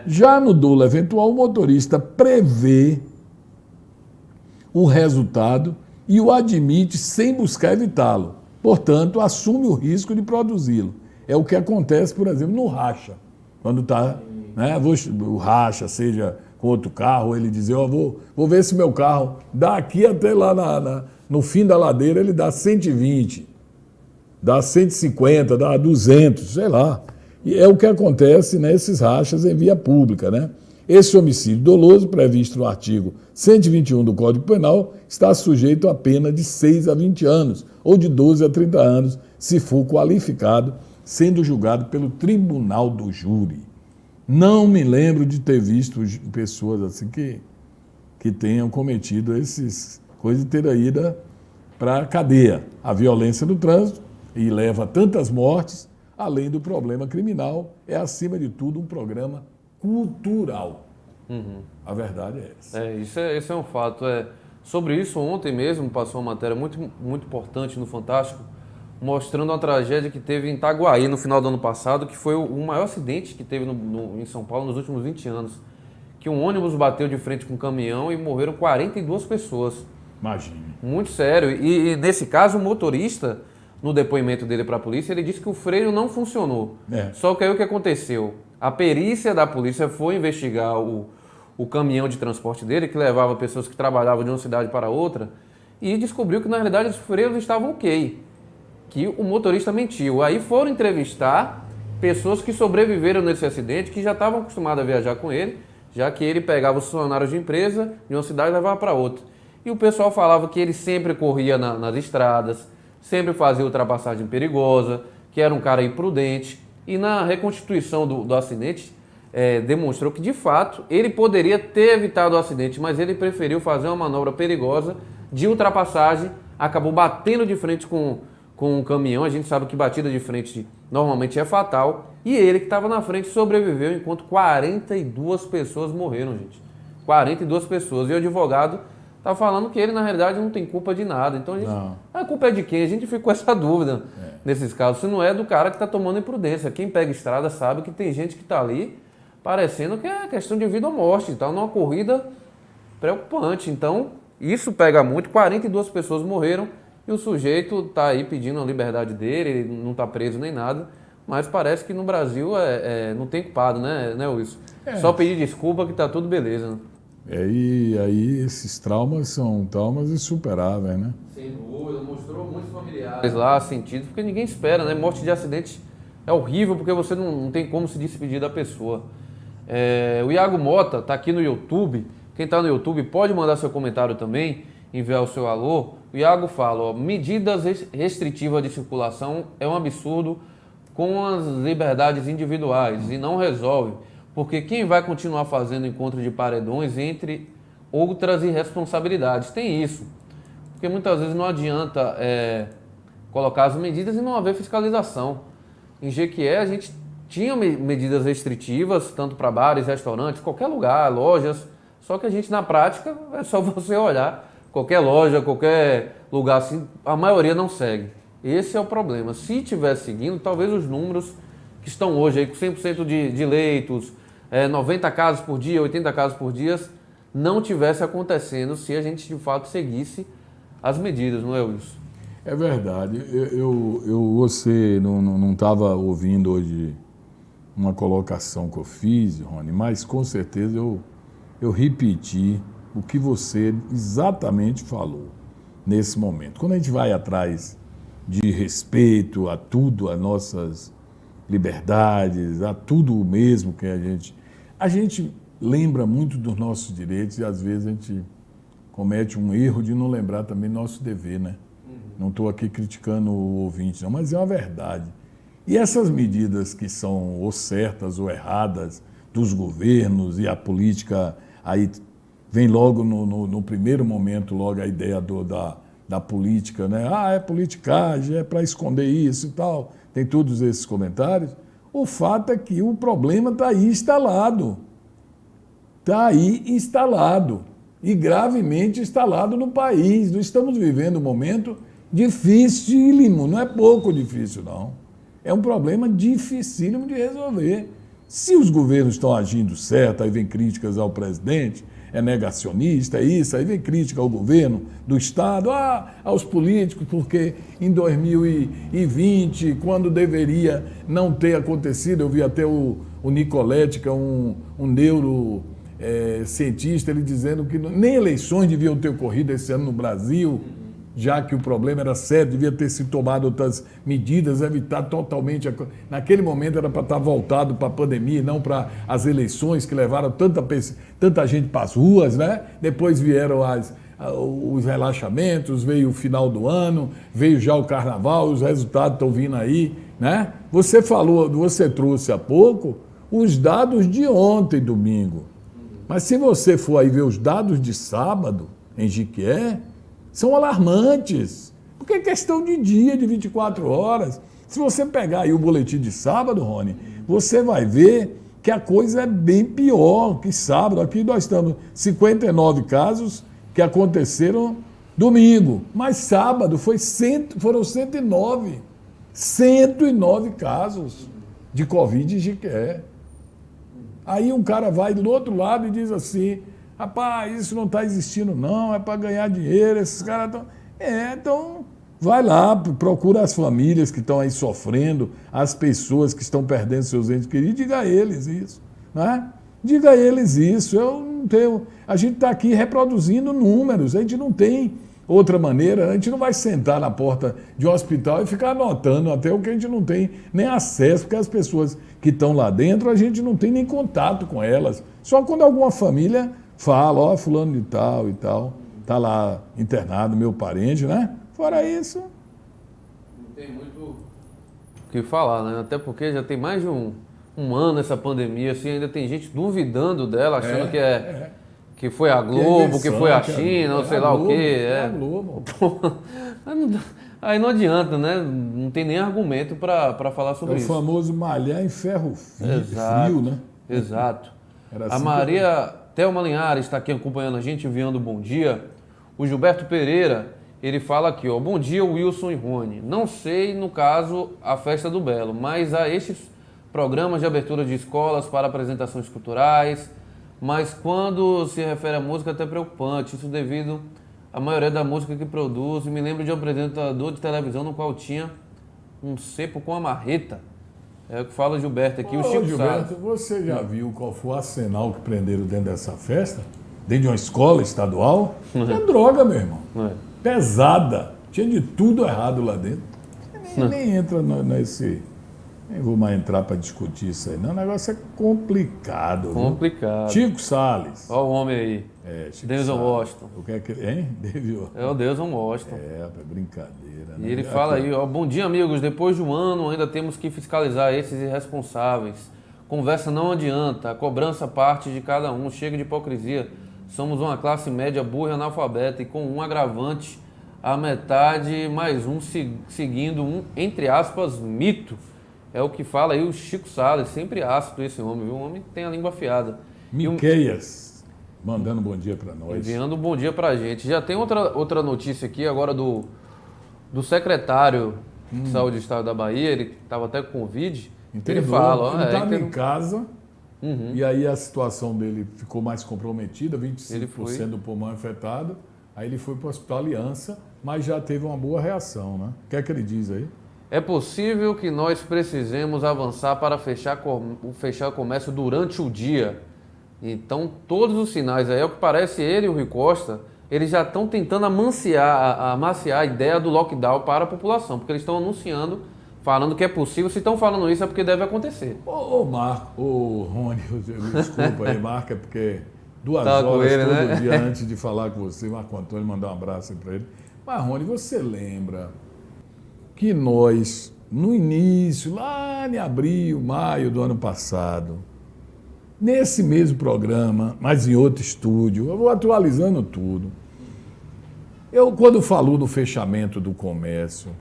Já no dolo eventual, o motorista prevê o resultado e o admite sem buscar evitá-lo. Portanto, assume o risco de produzi-lo. É o que acontece, por exemplo, no racha. Quando está, né, o racha, seja com outro carro, ele diz, vou ver se meu carro daqui até lá no fim da ladeira ele dá 120, dá 150, dá 200, sei lá. E é o que acontece nesses rachas em via pública, né? Esse homicídio doloso, previsto no artigo 121 do Código Penal, está sujeito a pena de 6 a 20 anos, ou de 12 a 30 anos, se for qualificado, sendo julgado pelo tribunal do júri. Não me lembro de ter visto pessoas assim que tenham cometido essas coisas e ter ido para a cadeia. A violência do trânsito, e leva a tantas mortes, além do problema criminal, é, acima de tudo, um programa cultural. A verdade é essa. Esse é um fato. Sobre isso, ontem mesmo passou uma matéria muito, muito importante no Fantástico, mostrando uma tragédia que teve em Itaguaí no final do ano passado, que foi o maior acidente que teve em São Paulo nos últimos 20 anos. Que um ônibus bateu de frente com um caminhão e morreram 42 pessoas. Imagine. Muito sério. E nesse caso, o motorista, no depoimento dele para a polícia, ele disse que o freio não funcionou. Só que aí o que aconteceu? A perícia da polícia foi investigar o caminhão de transporte dele, que levava pessoas que trabalhavam de uma cidade para outra, e descobriu que, na realidade, os freios estavam ok, que o motorista mentiu. Aí foram entrevistar pessoas que sobreviveram nesse acidente, que já estavam acostumadas a viajar com ele, já que ele pegava os funcionários de empresa de uma cidade e levava para outra. E o pessoal falava que ele sempre corria nas estradas, sempre fazia ultrapassagem perigosa, que era um cara imprudente. E na reconstituição do acidente, demonstrou que, de fato, ele poderia ter evitado o acidente, mas ele preferiu fazer uma manobra perigosa de ultrapassagem, acabou batendo de frente com um caminhão. A gente sabe que batida de frente normalmente é fatal, e ele que estava na frente sobreviveu, enquanto 42 pessoas morreram, gente. 42 pessoas. E o advogado está falando que ele, na realidade, não tem culpa de nada. Então, a culpa é de quem? A gente ficou com essa dúvida nesses casos. Se não é do cara que está tomando imprudência. Quem pega estrada sabe que tem gente que está ali parecendo que é questão de vida ou morte. Está numa corrida preocupante. Então, isso pega muito. 42 pessoas morreram e o sujeito está aí pedindo a liberdade dele, ele não está preso nem nada. Mas parece que no Brasil não tem culpado, né Wilson? Só pedir desculpa que está tudo beleza, né? E aí esses traumas são traumas insuperáveis, né? Sem dúvida, mostrou muitos familiares lá sentidos, porque ninguém espera, né? Morte de acidente é horrível, porque você não tem como se despedir da pessoa. O Iago Mota está aqui no YouTube. Quem está no YouTube pode mandar seu comentário também, enviar o seu alô. O Iago fala, medidas restritivas de circulação é um absurdo com as liberdades individuais e não resolve. Porque quem vai continuar fazendo encontro de paredões entre outras irresponsabilidades? Tem isso. Porque muitas vezes não adianta colocar as medidas e não haver fiscalização. Em Jequié a gente tinha medidas restritivas, tanto para bares, restaurantes, qualquer lugar, lojas. Só que a gente, na prática, é só você olhar. Qualquer loja, qualquer lugar assim, a maioria não segue. Esse é o problema. Se tivesse seguindo, talvez os números que estão hoje aí com 100% de leitos, 90 casos por dia, 80 casos por dia, não tivesse acontecendo se a gente de fato seguisse as medidas, não é, Wilson? É verdade. Você não estava ouvindo hoje uma colocação que eu fiz, Rony, mas com certeza eu repeti o que você exatamente falou nesse momento. Quando a gente vai atrás de respeito a tudo, a nossas liberdades, a tudo mesmo que a gente lembra muito dos nossos direitos e às vezes a gente comete um erro de não lembrar também nosso dever, né? Não estou aqui criticando o ouvinte, não, mas é uma verdade. E essas medidas que são ou certas ou erradas dos governos e a política, aí vem logo no primeiro momento logo a ideia da política, né? Ah, é politicagem, é para esconder isso e tal. Tem todos esses comentários. O fato é que o problema está aí instalado. Está aí instalado. E gravemente instalado no país. Nós estamos vivendo um momento dificílimo, não é pouco difícil, não. É um problema dificílimo de resolver. Se os governos estão agindo certo, aí vem críticas ao presidente, é negacionista, é isso, aí vem crítica ao governo do Estado, aos políticos, porque em 2020, quando deveria não ter acontecido, eu vi até o Nicoletti, que é um neurocientista, ele dizendo que nem eleições deviam ter ocorrido esse ano no Brasil, já que o problema era sério, devia ter se tomado outras medidas, evitar totalmente. Naquele momento era para estar voltado para a pandemia, não para as eleições que levaram tanta gente para as ruas, né? Depois vieram os relaxamentos, veio o final do ano, veio já o carnaval, os resultados estão vindo aí, né? Você trouxe há pouco os dados de ontem, domingo. Mas se você for aí ver os dados de sábado, em Jiquié, são alarmantes, porque é questão de dia, de 24 horas. Se você pegar aí o boletim de sábado, Rony, você vai ver que a coisa é bem pior que sábado. Aqui nós estamos 59 casos que aconteceram domingo, mas sábado foram 109. 109 casos de Covid em Jiquié. Aí um cara vai do outro lado e diz assim: rapaz, isso não está existindo não, é para ganhar dinheiro, esses caras estão... Então vai lá, procura as famílias que estão aí sofrendo, as pessoas que estão perdendo seus entes queridos, diga a eles isso, né? Diga a eles isso, eu não tenho... A gente está aqui reproduzindo números, a gente não tem outra maneira, a gente não vai sentar na porta de um hospital e ficar anotando até o que a gente não tem nem acesso, porque as pessoas que estão lá dentro, a gente não tem nem contato com elas, só quando alguma família fala, fulano de tal e tal, está lá internado, meu parente, né? Fora isso... Não tem muito o que falar, né? Até porque já tem mais de um ano essa pandemia, assim, ainda tem gente duvidando dela, achando que foi a Globo, que foi a China, ou sei lá o quê. É a Globo. Aí não adianta, né? Não tem nem argumento para falar sobre isso. É o famoso malhar em ferro Exato, frio, né? Exato. Assim a Maria Thelma Linhares está aqui acompanhando a gente, enviando bom dia. O Gilberto Pereira, ele fala aqui, ó: bom dia, Wilson e Rony. Não sei, no caso, a Festa do Belo, mas há estes programas de abertura de escolas para apresentações culturais, mas quando se refere à música é até preocupante, isso devido à maioria da música que produz. Me lembro de um apresentador de televisão no qual tinha um cepo com a marreta. É o que fala o Gilberto aqui, o Chico Gilberto, sabe. você já viu qual foi o arsenal que prenderam dentro dessa festa? Dentro de uma escola estadual? É droga, meu irmão. Pesada. Tinha de tudo errado lá dentro. Nem entra nesse... Nem vou mais entrar para discutir isso aí, não. O negócio é complicado. Complicado. Chico Salles. Olha o homem aí. Chico Denzel Salles. Washington. O que é que... Hein? É o Denzel Washington. É brincadeira. E ele fala aí, ó: bom dia, amigos. Depois de um ano ainda temos que fiscalizar esses irresponsáveis. Conversa não adianta. A cobrança parte de cada um. Chega de hipocrisia. Somos uma classe média burra e analfabeta e com um agravante, a metade mais um seguindo um, entre aspas, mito. É o que fala aí o Chico Salles, sempre ácido esse homem, viu? O homem tem a língua afiada. Miqueias, mandando bom dia para nós. Enviando um bom dia pra gente. Já tem outra notícia aqui agora do secretário de Saúde do Estado da Bahia, ele estava até com Covid. Entendeu? Ele fala, ó, ele estava em casa, Uhum. e aí a situação dele ficou mais comprometida, 25% Ele foi. do pulmão afetado, aí ele foi para o Hospital Aliança, mas já teve uma boa reação, né? O que é que ele diz aí? É possível que nós precisemos avançar para fechar o comércio durante o dia. Então, todos os sinais aí, é o que parece ele e o Rui Costa, eles já estão tentando amaciar a ideia do lockdown para a população, porque eles estão anunciando, falando que é possível. Se estão falando isso é porque deve acontecer. Ô Marco, ô Rony, desculpa aí, Marco, é porque 2 Tá com horas ele, todo né? dia antes de falar com você, Marco Antônio, mandar um abraço aí para ele. Mas, Rony, você lembra que nós, no início, lá em abril, maio do ano passado, nesse mesmo programa, mas em outro estúdio, eu vou atualizando tudo. Quando falou no fechamento do comércio,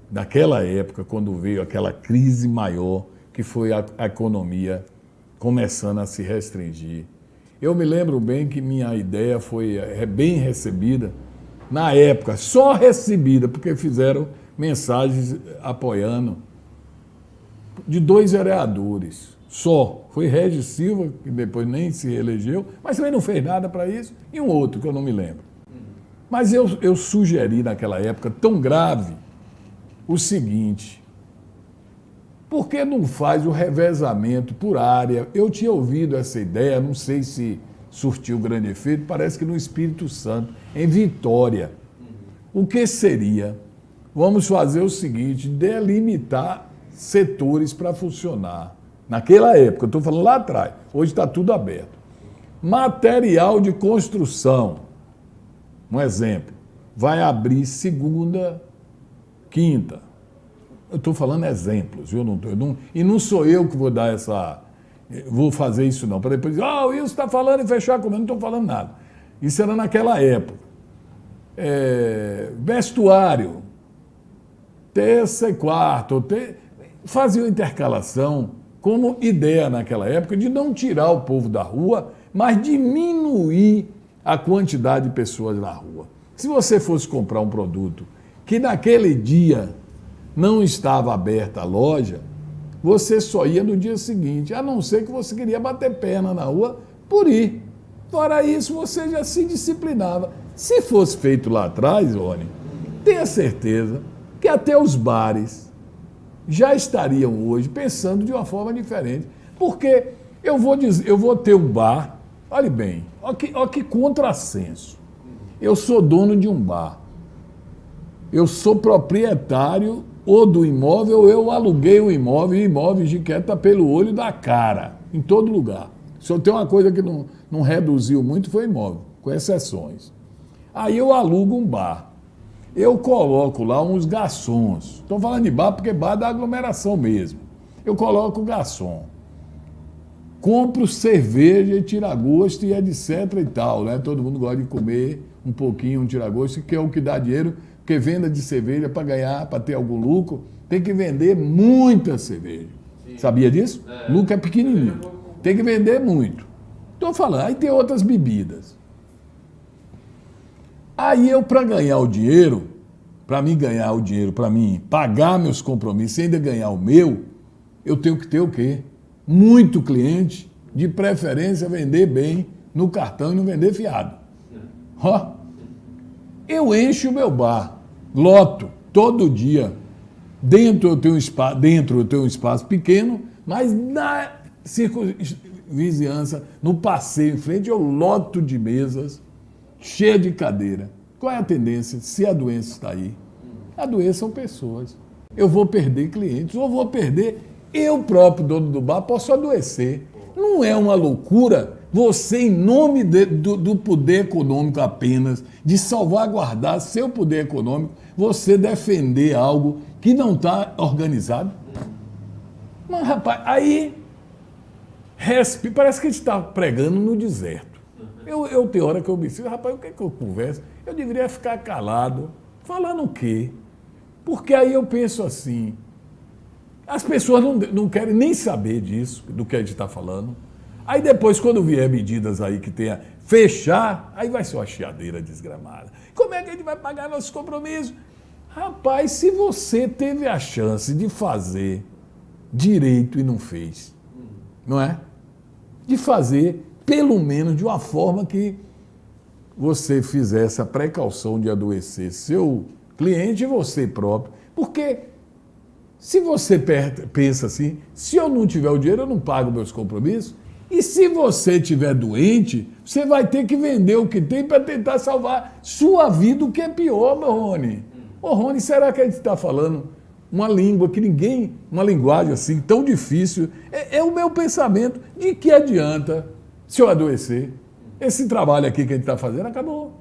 naquela época, quando veio aquela crise maior, que foi a economia começando a se restringir, eu me lembro bem que minha ideia foi bem recebida, na época, só recebida, porque fizeram mensagens apoiando, de 2 vereadores, só. Foi Regis Silva, que depois nem se reelegeu, mas também não fez nada para isso, e um outro, que eu não me lembro. Mas eu sugeri naquela época, tão grave, o seguinte: por que não faz o revezamento por área? Eu tinha ouvido essa ideia, não sei se surtiu grande efeito, parece que no Espírito Santo, em Vitória. O que seria? Vamos fazer o seguinte, delimitar setores para funcionar. Naquela época, eu estou falando lá atrás, hoje está tudo aberto. Material de construção, um exemplo, vai abrir segunda, quinta. Eu estou falando exemplos, viu? E não sou eu que vou dar vou fazer isso não, para depois dizer, o Wilson está falando em fechar comércio, não estou falando nada. Isso era naquela época. Vestuário, terça e quarta, fazia intercalação como ideia naquela época de não tirar o povo da rua, mas diminuir a quantidade de pessoas na rua. Se você fosse comprar um produto que naquele dia não estava aberta a loja, você só ia no dia seguinte, a não ser que você queria bater perna na rua por ir. Fora isso, você já se disciplinava. Se fosse feito lá atrás, Rony, tenha certeza que até os bares já estariam hoje pensando de uma forma diferente. Porque eu vou ter um bar, olhe bem, olha que contrassenso. Eu sou dono de um bar. Eu sou proprietário ou do imóvel, ou eu aluguei o imóvel, e o imóvel de quer está pelo olho da cara, em todo lugar. Se tem uma coisa que não reduziu muito, foi imóvel, com exceções. Aí eu alugo um bar. Eu coloco lá uns garçons. Estou falando de bar porque bar é da aglomeração mesmo. Eu coloco o garçom. Compro cerveja e tira-gosto e etc e tal, né? Todo mundo gosta de comer um pouquinho, um tira-gosto, que é o que dá dinheiro, porque venda de cerveja para ganhar, para ter algum lucro, tem que vender muita cerveja. Sim. Sabia disso? Lucro é pequenininho. Tem que vender muito. Estou falando, aí tem outras bebidas. Aí eu, para ganhar o dinheiro, para mim pagar meus compromissos e ainda ganhar o meu, eu tenho que ter o quê? Muito cliente, de preferência vender bem no cartão e não vender fiado. Ó, eu encho o meu bar, loto, todo dia. Dentro eu tenho um espaço pequeno, mas na vizinhança, no passeio em frente, eu loto de mesas, cheia de cadeira. Qual é a tendência? Se a doença está aí, a doença são pessoas. Eu vou perder clientes, ou vou perder, eu próprio, dono do bar, posso adoecer. Não é uma loucura você, em nome do poder econômico apenas, de salvaguardar seu poder econômico, você defender algo que não está organizado? Mas, rapaz, aí parece que a gente está pregando no deserto. Eu tenho hora que eu me sinto, rapaz, o que é que eu converso? Eu deveria ficar calado, falando o quê? Porque aí eu penso assim, as pessoas não querem nem saber disso, do que a gente está falando. Aí depois, quando vier medidas aí que tenha fechar, aí vai ser uma chiadeira desgramada. Como é que a gente vai pagar nossos compromissos? Rapaz, se você teve a chance de fazer direito e não fez, não é? De fazer, pelo menos, de uma forma que você fizesse a precaução de adoecer seu cliente e você próprio. Porque Se você pensa assim, se eu não tiver o dinheiro, eu não pago meus compromissos. E se você estiver doente, você vai ter que vender o que tem para tentar salvar sua vida, o que é pior, meu Rony. Ô, Rony, será que a gente está falando uma língua que ninguém, uma linguagem assim tão difícil? É o meu pensamento. De que adianta se eu adoecer? Esse trabalho aqui que a gente está fazendo acabou,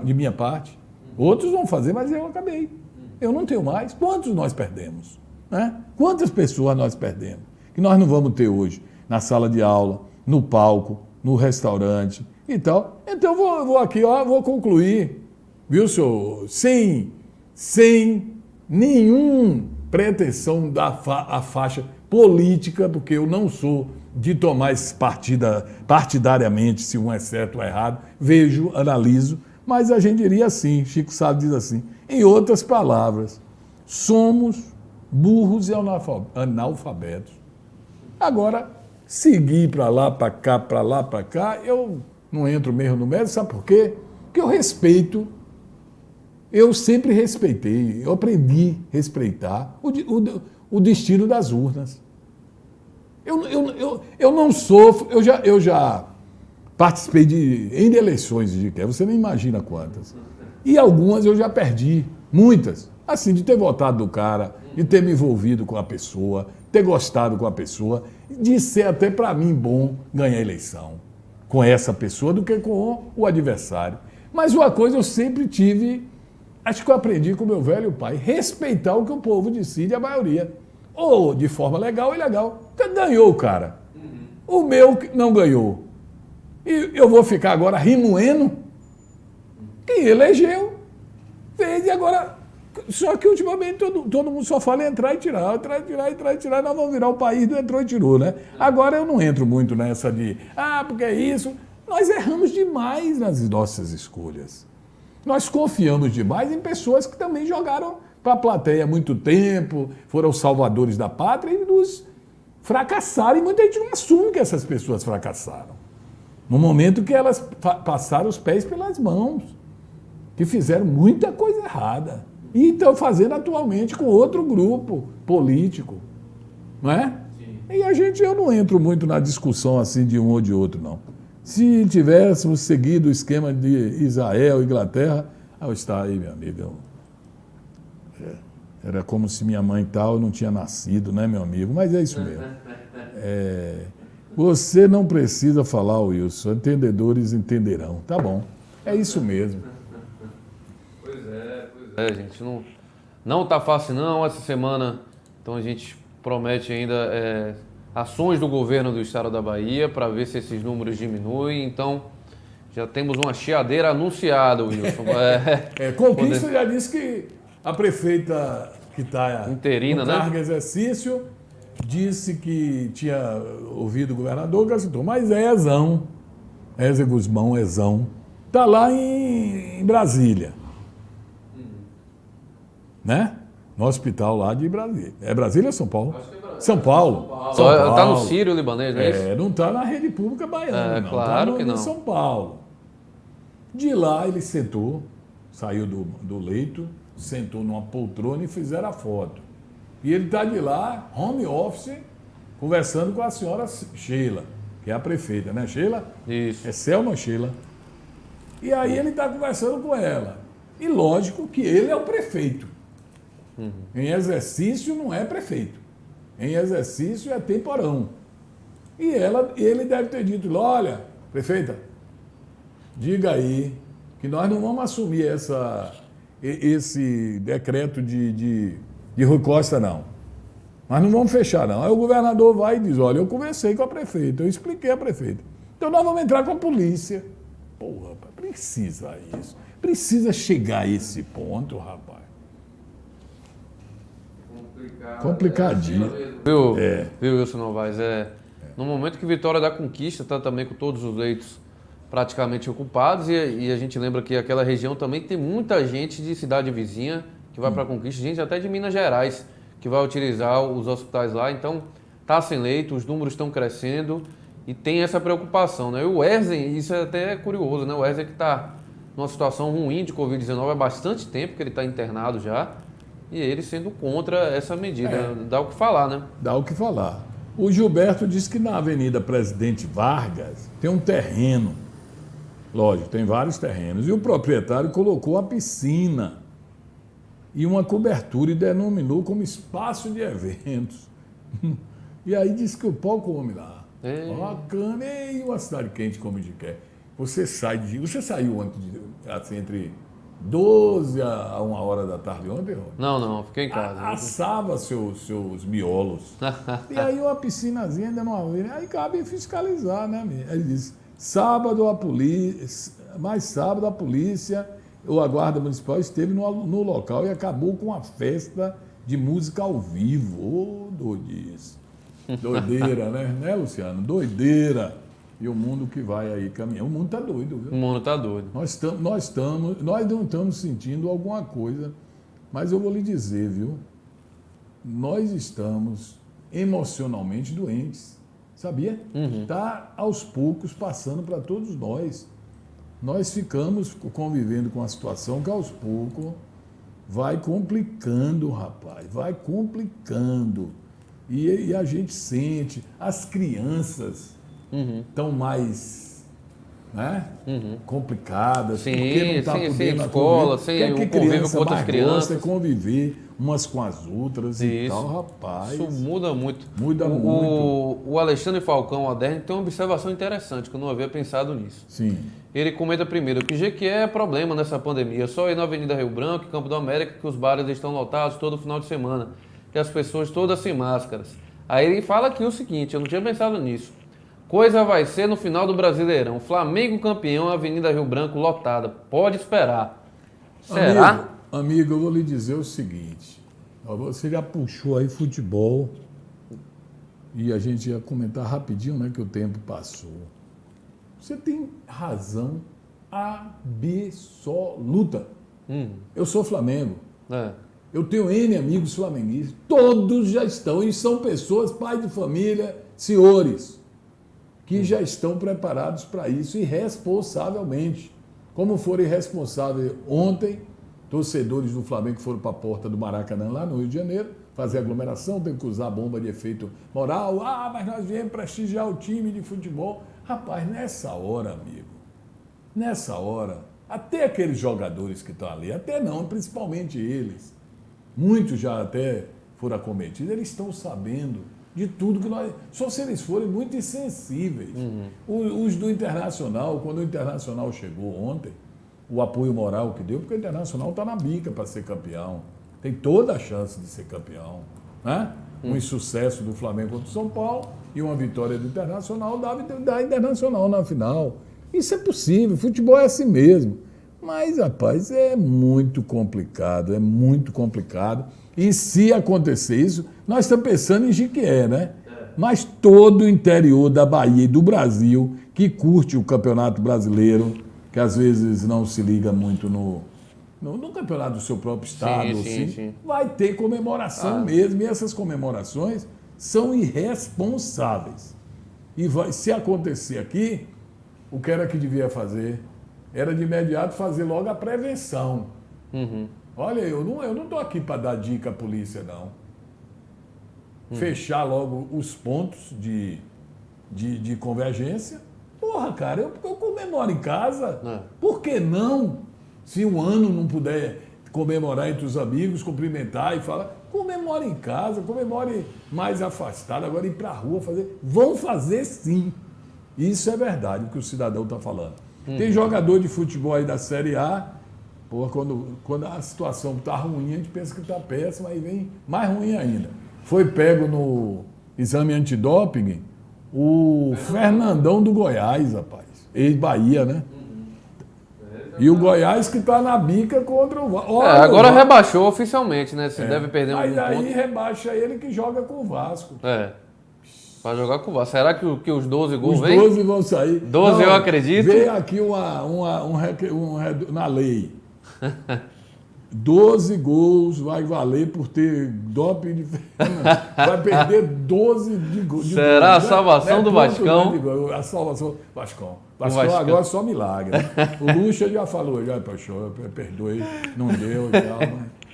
de minha parte. Outros vão fazer, mas eu acabei. Eu não tenho mais. Quantos nós perdemos? Né? Quantas pessoas nós perdemos? Que nós não vamos ter hoje na sala de aula, no palco, no restaurante e tal. Então vou aqui, vou concluir, viu, senhor? Sem nenhuma pretensão da a faixa política, porque eu não sou de tomar esse partidariamente se um é certo ou errado. Vejo, analiso, mas a gente diria assim, Chico Sá diz assim, em outras palavras, somos burros e analfabetos. Agora, seguir para lá, para cá, para lá, para cá, eu não entro mesmo no mérito, sabe por quê? Porque eu respeito, eu sempre respeitei, eu aprendi a respeitar o destino das urnas. Eu não sofro, eu já participei em eleições de que você nem imagina quantas. E algumas eu já perdi, muitas. Assim, de ter votado do cara, de ter me envolvido com a pessoa, ter gostado com a pessoa, de ser até para mim bom ganhar a eleição com essa pessoa do que com o adversário. Mas uma coisa eu sempre tive, acho que eu aprendi com meu velho pai, respeitar o que o povo decide, a maioria. Ou de forma legal ou ilegal. Ganhou o cara. O meu não ganhou. E eu vou ficar agora remoendo quem elegeu, fez e agora... Só que ultimamente todo mundo só fala em entrar e tirar, entrar e tirar, nós vamos virar o país do entrou e tirou, né? Agora eu não entro muito nessa de, porque é isso. Nós erramos demais nas nossas escolhas. Nós confiamos demais em pessoas que também jogaram para a plateia há muito tempo, foram salvadores da pátria e nos fracassaram. E muita gente não assume que essas pessoas fracassaram. No momento que elas passaram os pés pelas mãos, que fizeram muita coisa errada. E estão fazendo atualmente com outro grupo político, não é? Sim. E eu não entro muito na discussão assim de um ou de outro, não. Se tivéssemos seguido o esquema de Israel, Inglaterra, está aí, meu amigo. Era como se minha mãe tal não tinha nascido, né, meu amigo? Mas é isso mesmo. Você não precisa falar, Wilson, entendedores entenderão. Tá bom, é isso mesmo. Gente, não tá fácil não essa semana, então a gente promete ainda ações do governo do estado da Bahia para ver se esses números diminuem, então já temos uma chiadeira anunciada, Wilson. Conquista já disse que a prefeita que está interina, no cargo de exercício disse que tinha ouvido o governador, que aceitou, mas Ézia Guzmão, está lá em Brasília. Né? No hospital lá de Brasília. É Brasília ou São Paulo? Acho que é Brasília. São Paulo. Está no Sírio Libanês, não é isso? Não está na rede pública baiana, não. Claro Está que não. Em São Paulo. De lá ele sentou, saiu do leito, sentou numa poltrona e fizeram a foto. E ele está de lá, home office, conversando com a senhora Sheila, que é a prefeita, né, Sheila? Isso. É Selma Sheila. E aí ele está conversando com ela. E lógico que ele é o prefeito. Em exercício não é prefeito. Em exercício é temporão. E ele deve ter dito, olha, prefeita, diga aí que nós não vamos assumir esse decreto de Rui Costa, não. Nós não vamos fechar, não. Aí o governador vai e diz, olha, eu conversei com a prefeita, eu expliquei a prefeita. Então nós vamos entrar com a polícia. Porra, precisa isso. Precisa chegar a esse ponto, rapaz. Complicadinho. Viu, Wilson Novaes? No momento que Vitória da Conquista está também com todos os leitos praticamente ocupados e a gente lembra que aquela região também tem muita gente de cidade vizinha que vai para a Conquista, gente até de Minas Gerais que vai utilizar os hospitais lá. Então, está sem leito, os números estão crescendo e tem essa preocupação, né? E o Wesley, isso é até curioso, né? O Wesley que está numa situação ruim de Covid-19 há bastante tempo, que ele está internado já. E ele sendo contra essa medida. Dá o que falar, né? Dá o que falar. O Gilberto disse que na Avenida Presidente Vargas tem um terreno. Lógico, tem vários terrenos. E o proprietário colocou a piscina e uma cobertura e denominou como espaço de eventos. E aí disse que o pau come lá. Bacana, e uma cidade quente como de quer. Você saiu assim, entre 12 a 1 hora da tarde ontem, Rô? Não, fiquei em casa. Assava seus miolos. E aí uma piscinazinha ainda não havia. Aí cabe fiscalizar, né, amigo? Aí disse, sábado a polícia ou a Guarda Municipal esteve no local e acabou com a festa de música ao vivo. Ô, doidice. Doideira, né, Luciano? Doideira. E o mundo que vai aí caminhando. O mundo está doido, viu? O mundo está doido. Nós não estamos sentindo alguma coisa, mas eu vou lhe dizer, viu? Nós estamos emocionalmente doentes, sabia? Está aos poucos passando para todos nós. Nós ficamos convivendo com a situação que aos poucos vai complicando, rapaz, vai complicando. E a gente sente, as crianças estão mais, né, complicadas, Sim, porque não está podendo sem escola, sem o convívio com outras crianças. Gosta é conviver umas com as outras e tal, rapaz. Isso muda muito. Muda muito. O Alexandre Falcão Aderni tem uma observação interessante, que eu não havia pensado nisso. Sim. Ele comenta primeiro que Jequié é problema nessa pandemia, só ir na Avenida Rio Branco e Campo do América que os bares estão lotados todo final de semana, que as pessoas todas sem máscaras. Aí ele fala aqui o seguinte, eu não tinha pensado nisso. Coisa vai ser no final do Brasileirão. Flamengo campeão, Avenida Rio Branco lotada. Pode esperar. Será? Amigo, eu vou lhe dizer o seguinte. Você já puxou aí futebol e a gente ia comentar rapidinho, né, que o tempo passou. Você tem razão absoluta. Eu sou Flamengo. Eu tenho N amigos flamenguistas. Todos já estão, e são pessoas, pais de família, senhores, que já estão preparados para isso irresponsavelmente. Como foram irresponsáveis ontem, torcedores do Flamengo que foram para a porta do Maracanã, lá no Rio de Janeiro, fazer aglomeração, tem que usar bomba de efeito moral. Mas nós viemos prestigiar o time de futebol. Rapaz, nessa hora, amigo, nessa hora, até aqueles jogadores que estão ali, até não, principalmente eles, muitos já até foram acometidos, eles estão sabendo de tudo que nós... Só se eles forem muito insensíveis. Os do Internacional, quando o Internacional chegou ontem, o apoio moral que deu, porque o Internacional está na bica para ser campeão. Tem toda a chance de ser campeão. Né? Um insucesso do Flamengo contra o São Paulo e uma vitória do Internacional dá Internacional na final. Isso é possível, futebol é assim mesmo. Mas, rapaz, é muito complicado, é muito complicado. E se acontecer isso, nós estamos pensando em Jequié, né? Mas todo o interior da Bahia e do Brasil que curte o Campeonato Brasileiro, que às vezes não se liga muito no campeonato do seu próprio estado, sim. Vai ter comemoração mesmo. E essas comemorações são irresponsáveis. E se acontecer aqui, o que era que devia fazer? Era de imediato fazer logo a prevenção. Olha, eu não estou aqui para dar dica à polícia, não. Fechar logo os pontos de convergência. Porra, cara, eu comemoro em casa. Por que não? Se um ano não puder comemorar entre os amigos, cumprimentar e falar, comemore em casa, comemore mais afastado. Agora ir para a rua fazer. Vão fazer sim. Isso é verdade, o que o cidadão está falando. Tem jogador de futebol aí da Série A, porra, quando a situação está ruim, a gente pensa que está péssima, aí vem mais ruim ainda. Foi pego no exame antidoping o Fernandão do Goiás, rapaz. Ex-Bahia, né? E o Goiás que está na bica contra o Vasco. Agora rebaixou oficialmente, né? Você deve perder um ponto. Mas aí rebaixa ele que joga com o Vasco. Vai jogar com o Vasco. Será que os 12 gols vêm? Os 12 vão sair. 12 eu acredito. Veio aqui na lei. 12 gols vai valer por ter doping de... Vai perder 12 de gols. Será a salvação do Vascão? A salvação do Vascão. Vascão agora é só milagre. O Lucha já falou, já perdoei, não deu e tal,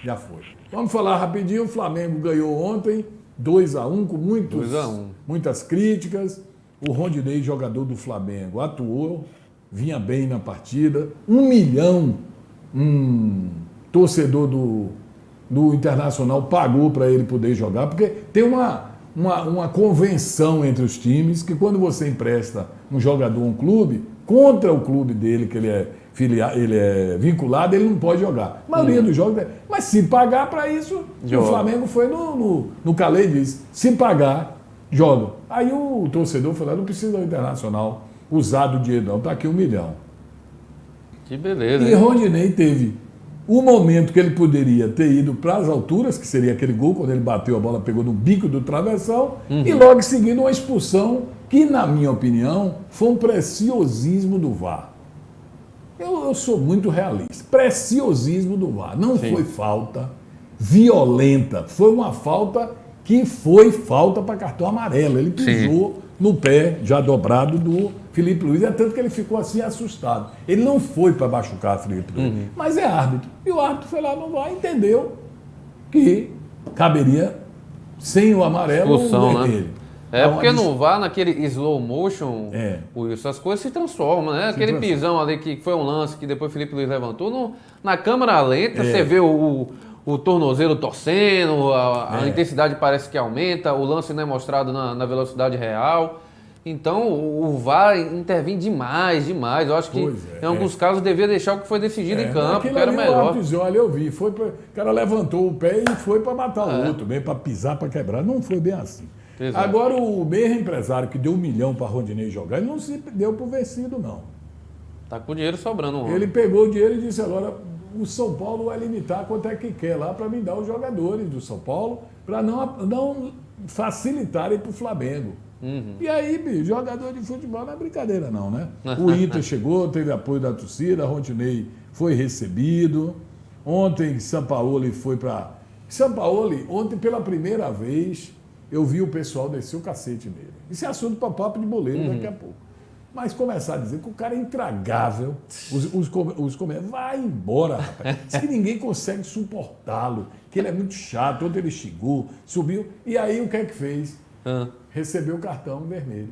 Já foi. Vamos falar rapidinho. O Flamengo ganhou ontem 2-1 com 2-1. muitas críticas. O Rondinei, jogador do Flamengo, atuou, vinha bem na partida. 1 milhão, torcedor do Internacional pagou para ele poder jogar, porque tem uma convenção entre os times que quando você empresta um jogador a um clube, contra o clube dele, que ele é vinculado, ele não pode jogar. A maioria dos jogos mas se pagar para isso, o Flamengo foi no Calei e disse, se pagar, joga. Aí o torcedor falou, não precisa do Internacional usar do dinheiro não, está aqui 1 milhão. Que beleza. E Rondinei teve o momento que ele poderia ter ido para as alturas, que seria aquele gol, quando ele bateu a bola, pegou no bico do travessão, e logo em seguida uma expulsão que, na minha opinião, foi um preciosismo do VAR. Eu sou muito realista. Preciosismo do VAR. Não foi falta violenta, foi uma falta que foi falta para cartão amarelo. Ele pisou no pé já dobrado do Felipe Luiz, é tanto que ele ficou assim assustado. Ele não foi para machucar Felipe Luiz, mas é árbitro. E o árbitro foi lá no VAR e entendeu que caberia, sem o amarelo, expulsão, o vermelho. Né? É porque no VAR, naquele slow motion, essas coisas se transformam, né? Aquele pisão ali que foi um lance que depois o Felipe Luiz levantou, na câmera lenta você vê o tornozelo torcendo, a intensidade parece que aumenta, o lance não é mostrado na velocidade real. Então o VAR intervém demais. Eu acho que em alguns casos devia deixar o que foi decidido em campo, que era melhor. Olha, eu vi, o cara levantou o pé e foi para matar o outro, bem para pisar, para quebrar. Não foi bem assim. Exato. Agora o mesmo empresário que deu 1 milhão para Rondinei jogar, ele não se deu por vencido, não. Tá com o dinheiro sobrando. Ele pegou o dinheiro e disse, agora o São Paulo vai limitar quanto é que quer lá para me dar os jogadores do São Paulo, para não facilitarem para o Flamengo. E aí, bicho, jogador de futebol não é brincadeira não, né? O Inter chegou, teve apoio da torcida, Rondinei foi recebido. Ontem, Sampaoli foi para... Sampaoli, ontem, pela primeira vez, eu vi o pessoal descer o cacete nele. Isso é assunto para papo de boleiro daqui a pouco. Mas começar a dizer que o cara é intragável, os comentários, vai embora, rapaz. Diz que ninguém consegue suportá-lo, que ele é muito chato. Ontem ele xingou, subiu, e aí o que é que fez? Recebeu o cartão vermelho.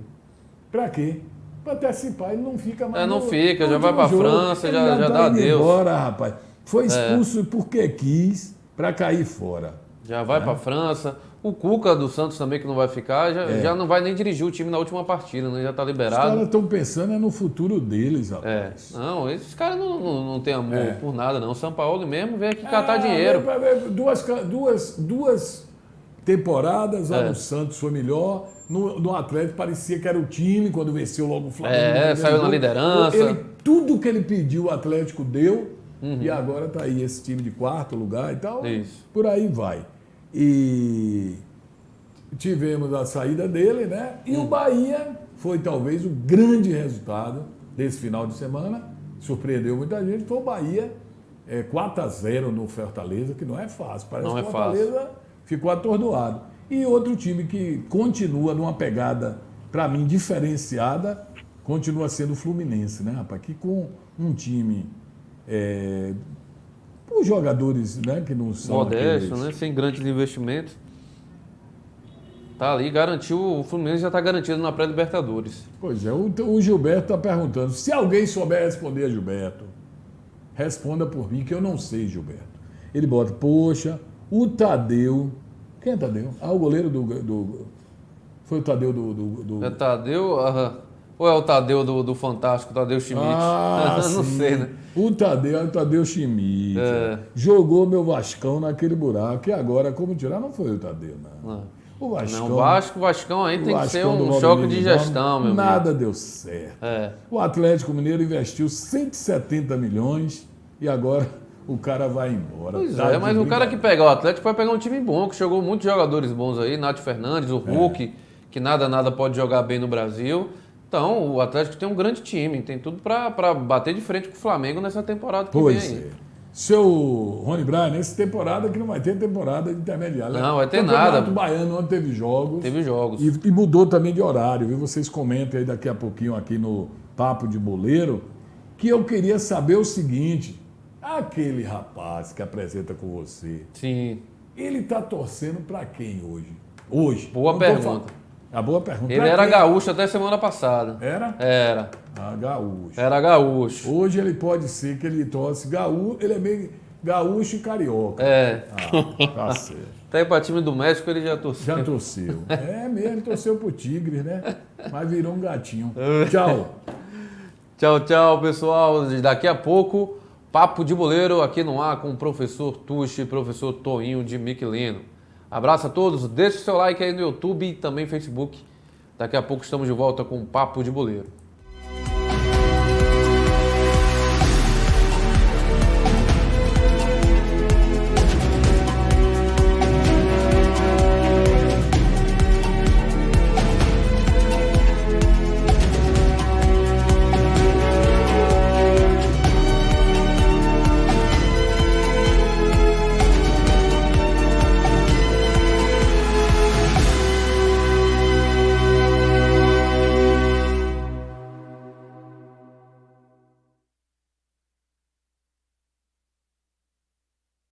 Para quê? Para antecipar, ele não fica mais. Não fica, já vai para a França, já dá adeus. Embora, rapaz. Foi expulso porque quis para cair fora. Já vai para a França. O Cuca do Santos também, que não vai ficar, já não vai nem dirigir o time na última partida, né? Já está liberado. Os caras estão pensando no futuro deles, rapaz. Não, esses caras não têm amor por nada, não. O São Paulo mesmo veio aqui catar dinheiro. Duas temporadas lá no Santos foi melhor. No Atlético parecia que era o time, quando venceu logo o Flamengo. Saiu na liderança. Tudo que ele pediu o Atlético deu. E agora está aí esse time de 4º lugar e tal. Isso. Por aí vai. E tivemos a saída dele, né? E o Bahia foi talvez o grande resultado desse final de semana. Surpreendeu muita gente. Foi o Bahia 4-0 no Fortaleza, que não é fácil. Parece que o Fortaleza ficou atordoado. E outro time que continua numa pegada, para mim, diferenciada, continua sendo o Fluminense, né, rapaz? Que com um time... os jogadores, né, que não são modesto, né, sem grandes investimentos, tá ali, garantiu, o Fluminense já está garantido na pré-Libertadores. Pois é, o Gilberto está perguntando, se alguém souber responder a Gilberto, responda por mim, que eu não sei, Gilberto. Ele bota, poxa, o Tadeu, quem é Tadeu? O goleiro foi o Tadeu do... É Tadeu, ou é o Tadeu do Fantástico, Tadeu Schmidt? Não sei, né? O Tadeu Schmidt. Jogou meu Vascão naquele buraco. E agora, como tirar, não foi o Tadeu, não. O Vascão... Não, o Vascão aí tem que ser um choque de gestão, meu amigo. Nada deu certo. O Atlético Mineiro investiu 170 milhões e agora o cara vai embora. Pois mas o cara que pegar o Atlético vai pegar um time bom, que jogou muitos jogadores bons aí, Nath Fernandes, o Hulk, que nada pode jogar bem no Brasil. Então, o Atlético tem um grande time, tem tudo para bater de frente com o Flamengo nessa temporada que vem aí. Seu Rony Braga, nessa temporada que não vai ter temporada de intermediária. Não, vai ter nada. O Campeonato Baiano ontem teve jogos. Teve jogos. E mudou também de horário, viu? Vocês comentem aí daqui a pouquinho aqui no Papo de Boleiro, que eu queria saber o seguinte, aquele rapaz que apresenta com você, Sim. ele tá torcendo para quem hoje? Hoje. Boa Não tô pergunta. falando- A boa pergunta. Ele Pra era quem? gaúcho até semana passada. Era? Era. Ah, gaúcho. Era gaúcho. Hoje ele pode ser que ele torce gaúcho, ele é meio gaúcho e carioca. É. Ah, tá certo. Até para time do México ele já torceu. Já torceu. É mesmo, ele torceu pro Tigre, né? Mas virou um gatinho. Tchau. Tchau, tchau, pessoal. Daqui a pouco, Papo de Boleiro aqui no ar com o professor Tuxi e professor Toinho de Miquelino. Abraço a todos. Deixe o seu like aí no YouTube e também Facebook. Daqui a pouco estamos de volta com o Papo de Boleiro.